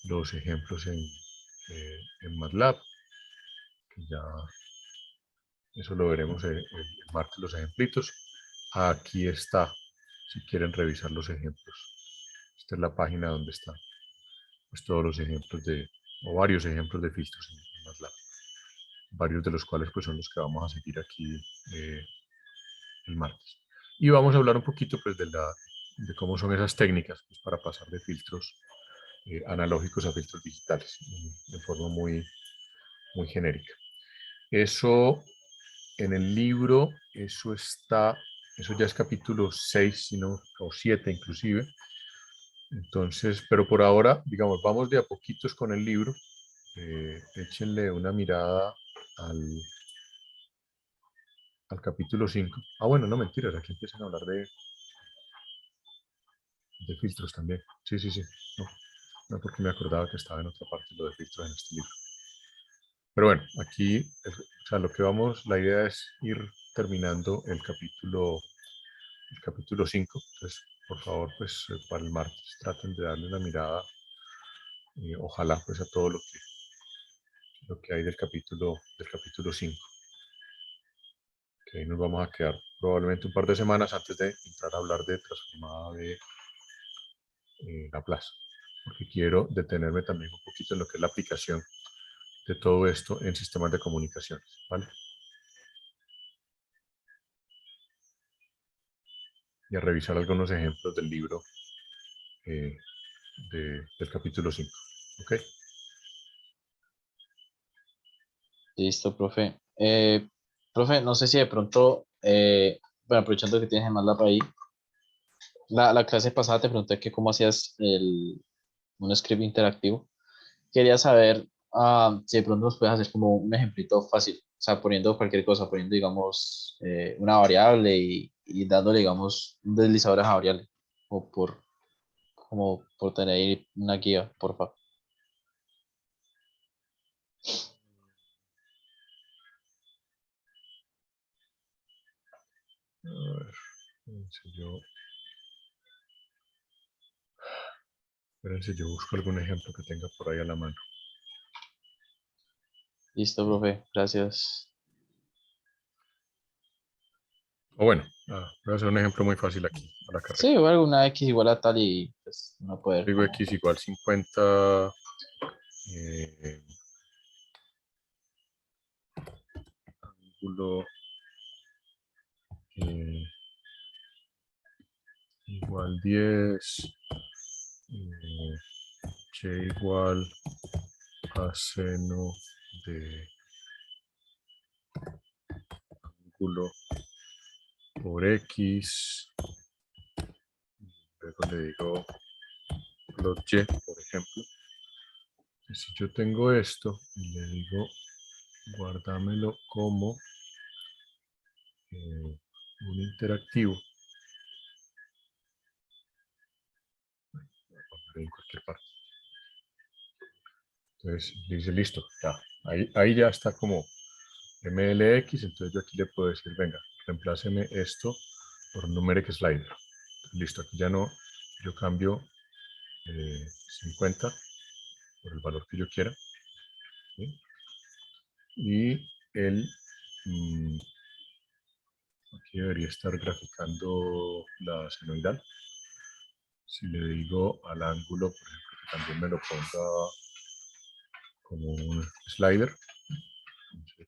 los ejemplos en MATLAB, que ya eso lo veremos el martes, los ejemplitos. Aquí está, si quieren revisar los ejemplos. Esta es la página donde están pues, todos los ejemplos o varios ejemplos de filtros en MATLAB. Varios de los cuales pues, son los que vamos a seguir aquí el martes. Y vamos a hablar un poquito pues, de cómo son esas técnicas pues, para pasar de filtros analógicos a filtros digitales de forma muy genérica. Eso en el libro, eso ya es capítulo 6, o 7 inclusive. Entonces, pero por ahora, digamos, vamos de a poquitos con el libro. Échenle una mirada al capítulo 5. Ah, bueno, no mentiras, aquí empiezan a hablar de filtros también. Sí. No, porque me acordaba que estaba en otra parte lo de filtros en este libro. Pero bueno, aquí, o sea, la idea es ir terminando el capítulo 5. Entonces, por favor, pues para el martes traten de darle una mirada, ojalá, pues a todo lo que hay del capítulo 5. Que ahí nos vamos a quedar probablemente un par de semanas antes de entrar a hablar de transformada de Laplace, porque quiero detenerme también un poquito en lo que es la aplicación de todo esto en sistemas de comunicaciones, ¿vale? Y a revisar algunos ejemplos del libro del capítulo 5, ¿ok? Listo, profe. Profe, no sé si de pronto, bueno, aprovechando que tienes el MATLAB ahí, la clase pasada te pregunté que cómo hacías un script interactivo. Quería saber si de pronto nos puedes hacer como un ejemplito fácil, o sea, poniendo cualquier cosa, poniendo, digamos, una variable y dándole, digamos, un deslizador a esa variable, o como por tener ahí una guía, por favor. A ver, espérense, yo busco algún ejemplo que tenga por ahí a la mano. Listo, profe, gracias. O bueno, voy a hacer un ejemplo muy fácil aquí, a la carrera. Sí, o alguna x igual a tal y pues no poder. Digo x igual 50 ángulo igual 10, y igual a seno de ángulo por x. Luego le digo plot y, por ejemplo. Y si yo tengo esto y le digo guárdamelo como un interactivo, en cualquier parte. Entonces dice listo, ya. Ahí ya está como MLX, entonces yo aquí le puedo decir, venga, reempláceme esto por numeric slider. Listo, aquí ya no, yo cambio 50 por el valor que yo quiera. ¿Sí? Y él aquí debería estar graficando la senoidal. si le digo al ángulo, por ejemplo, que también me lo ponga como un slider, entonces,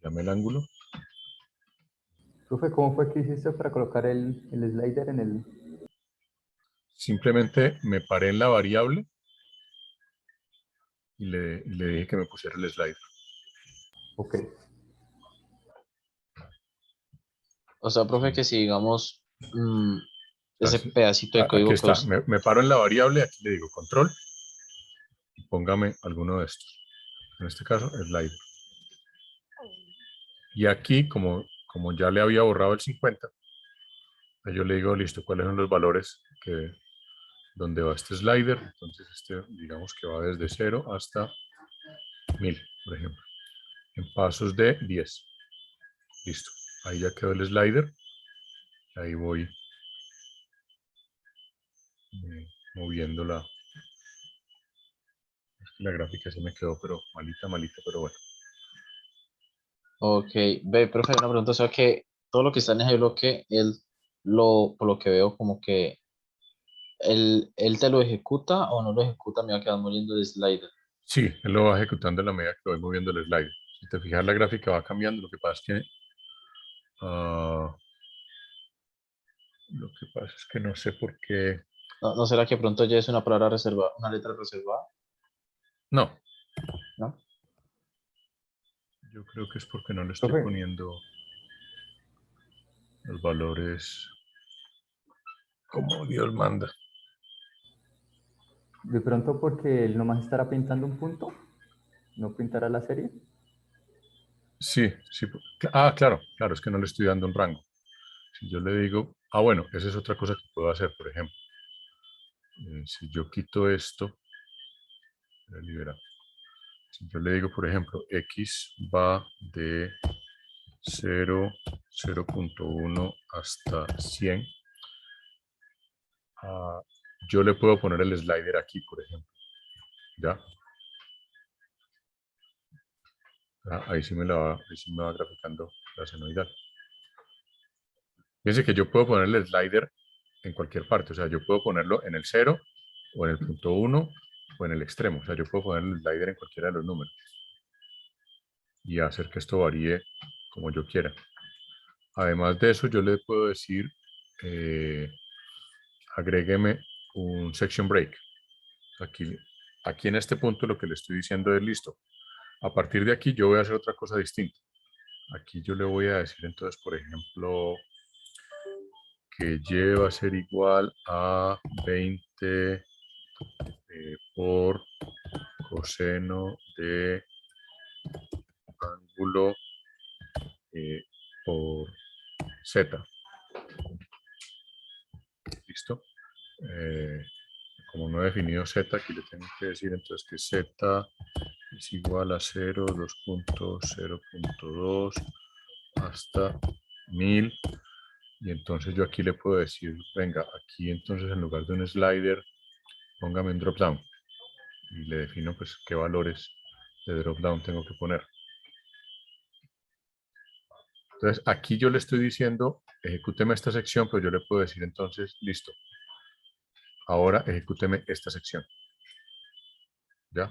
llame el ángulo. Profe, ¿cómo fue que hiciste para colocar el slider en el... Simplemente me paré en la variable y le dije que me pusiera el slider. Ok. O sea, profe, Sí. que si digamos ese Entonces, pedacito de aquí código que está, me paro en la variable, aquí le digo control y póngame alguno de estos. En este caso, slider. Y aquí, como ya le había borrado el 50, yo le digo, listo, ¿cuáles son los valores donde va este slider? Entonces, digamos que va desde 0 hasta 1000, por ejemplo, en pasos de 10. Listo, ahí ya quedó el slider. Ahí voy moviendo la gráfica, se me quedó, pero malita, pero bueno. Ok, ve, profe, una pregunta, o sea que todo lo que está en ese bloque, por lo que veo, como que él te lo ejecuta o no lo ejecuta, me va a quedar muriendo de slider. Sí, él lo va ejecutando en la medida que voy moviendo el slider. Si te fijas, la gráfica va cambiando. Ah, lo que pasa es que no sé por qué. ¿No será que pronto ya es una palabra reservada, una letra reservada? No, ¿No? yo creo que es porque no le estoy Profe, poniendo los valores como Dios manda. de pronto porque él nomás estará pintando un punto, no pintará la serie. Sí, sí. Claro, es que no le estoy dando un rango. Si yo le digo, bueno, esa es otra cosa que puedo hacer, por ejemplo. Si yo quito esto, libera. Si yo le digo, por ejemplo, x va de 0, 0.1 hasta 100, yo le puedo poner el slider aquí, por ejemplo. ¿Ya? Ahí sí me va graficando la senoidal. Fíjense que yo puedo poner el slider en cualquier parte. O sea, yo puedo ponerlo en el 0 o en el punto 1 o en el extremo. O sea, yo puedo poner el slider en cualquiera de los números y hacer que esto varíe como yo quiera. Además de eso, yo le puedo decir, agrégueme un section break. Aquí en este punto lo que le estoy diciendo es listo. A partir de aquí yo voy a hacer otra cosa distinta. Aquí yo le voy a decir entonces, por ejemplo, que y va a ser igual a 20 por coseno de ángulo por z. ¿Listo? Como no he definido z, aquí le tengo que decir entonces que z es igual a 0, 2.0.2 hasta 1000. Y entonces yo aquí le puedo decir, venga, aquí entonces en lugar de un slider, póngame un drop down. Y le defino pues qué valores de drop down tengo que poner. Entonces aquí yo le estoy diciendo, ejecúteme esta sección, pero yo le puedo decir entonces, listo, ahora ejecúteme esta sección. ¿Ya?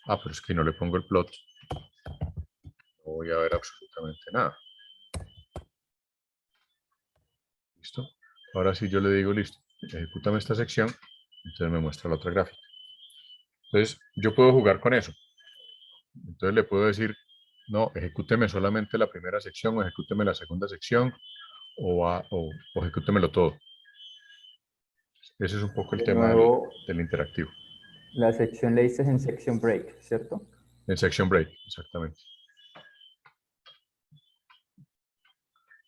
Pero es que no le pongo el plot. No voy a ver absolutamente nada. ¿Listo? Ahora sí yo le digo, listo, ejecútame esta sección, entonces me muestra la otra gráfica. Entonces yo puedo jugar con eso. Entonces le puedo decir, no, ejecúteme solamente la primera sección, o ejecúteme la segunda sección, o ejecútemelo todo. Ese es un poco el De tema nuevo, del interactivo. la sección le dices en section break, ¿cierto? En section break, exactamente.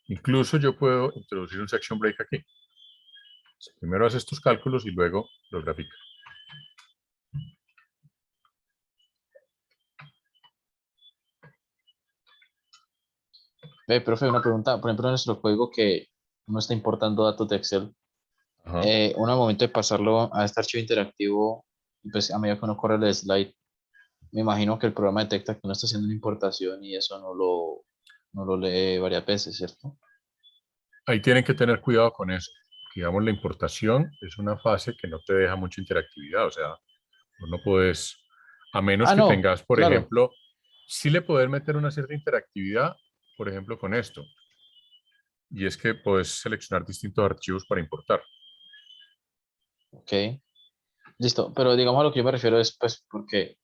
Incluso yo puedo introducir un section break aquí. Primero hace estos cálculos y luego los grafica. Ve, profe, una pregunta, por ejemplo, en nuestro código que uno está importando datos de Excel, Ajá. uno al momento de pasarlo a este archivo interactivo, pues a medida que uno corre el slide, me imagino que el programa detecta que uno está haciendo una importación y eso no lo lee varias veces, ¿cierto? Ahí tienen que tener cuidado con eso, digamos, la importación es una fase que no te deja mucha interactividad, o sea, vos no puedes, a menos Ah, que no, tengas, por claro. ejemplo, sí le puedes meter una cierta interactividad, por ejemplo, con esto, y es que puedes seleccionar distintos archivos para importar. Ok. Listo. Pero digamos a lo que yo me refiero es, pues, porque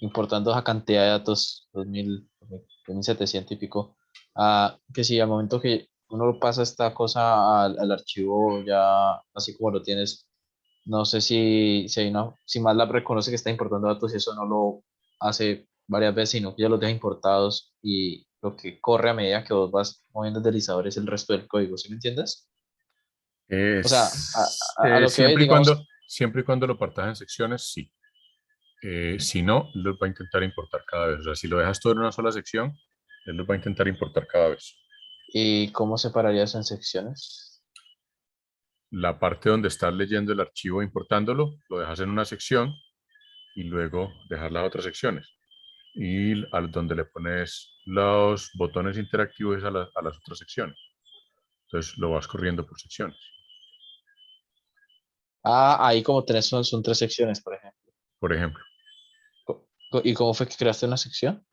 importando esa cantidad de datos, 2700 y pico, que si al momento que uno lo pasa esta cosa al archivo ya así como lo tienes, no sé si hay si MATLAB reconoce que está importando datos y eso no lo hace varias veces, sino que ya los deja importados y lo que corre a medida que vos vas moviendo el deslizador es el resto del código, ¿sí me entiendes? O sea, a lo que Siempre y digamos, siempre y cuando lo partas en secciones, sí. Si no, él los va a intentar importar cada vez. O sea, si lo dejas todo en una sola sección, él los va a intentar importar cada vez. ¿y cómo separaría eso en secciones? La parte donde estás leyendo el archivo e importándolo, lo dejas en una sección y luego dejas las otras secciones. Y al donde le pones los botones interactivos es a las otras secciones. Entonces lo vas corriendo por secciones. Ahí como tenés son tres secciones, por ejemplo. Por ejemplo, ¿Y cómo fue que creaste una sección?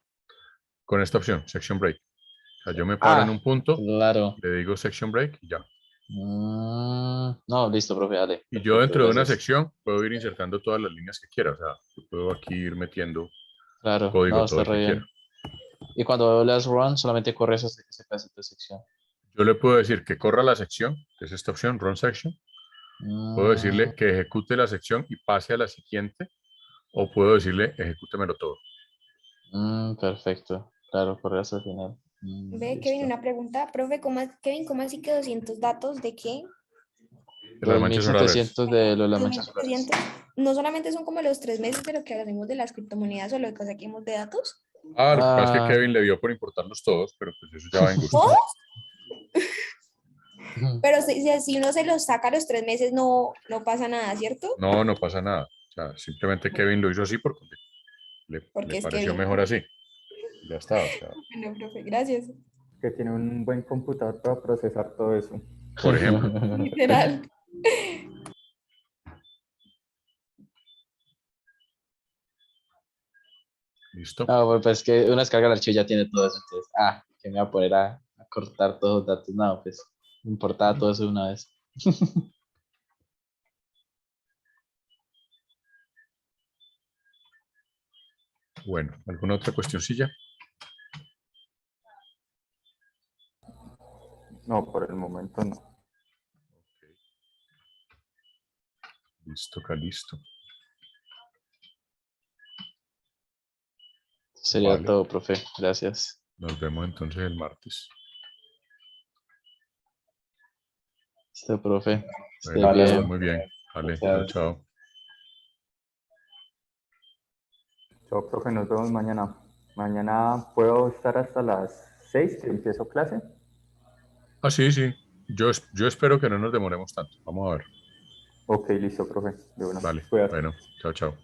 con esta opción, Section Break. O sea, yo me paro en Ah, un punto, claro. le digo Section Break y ya. No, listo, profe, dale. Y yo Perfecto, dentro de una gracias. sección puedo ir insertando todas las líneas que quiera. O sea, yo puedo aquí ir metiendo Claro, no, código todo está el re que quiera. bien. Y cuando le das run, solamente corre ese pedacito de sección. Yo le puedo decir que corra la sección, que es esta opción, Run Section. Puedo Mm, decirle que ejecute la sección y pase a la siguiente. O puedo decirle ejecútemelo todo. perfecto. Claro, corre hasta el final. Ve, Kevin, Listo. una pregunta. Profe, Kevin, ¿cómo así que 200 datos de qué? De las manchas orales. 2700 de lo de las manchas solares. 2700. No solamente son como los 3 meses de lo que hacemos de las criptomonedas o lo que saquemos de datos. Ah, lo que pasa es que Ah, Kevin le dio por importarlos todos, pero pues eso ya va en ¿Todos? gustos. Pero si uno se los saca a los 3 meses, no pasa nada, ¿cierto? No, no pasa nada. O sea, simplemente Kevin lo hizo así porque le Porque es pareció Kevin. mejor así. Ya está. O sea, Bueno, profe, gracias. Que tiene un buen computador para procesar todo eso. por ejemplo. Literal. Listo. No, pues que una descarga del archivo ya tiene todo eso. Entonces, que me voy a poner a cortar todos los datos. No, pues, importaba todo eso de una vez. Bueno, ¿alguna otra cuestioncilla? No, por el momento no. Listo, listo. Sería Vale. todo, profe. Gracias. Nos vemos entonces el martes. Listo, profe. Esté Bueno, que Vale, estés bien. muy bien. Vale, chao, Gracias. chao. chao, profe, nos vemos mañana. Mañana puedo estar hasta las 6 que empiezo clase. Ah, sí, sí. Yo espero que no nos demoremos tanto. Vamos a ver. Ok, listo, profe. De una. Vale. Cuídate. Bueno, chao, chao.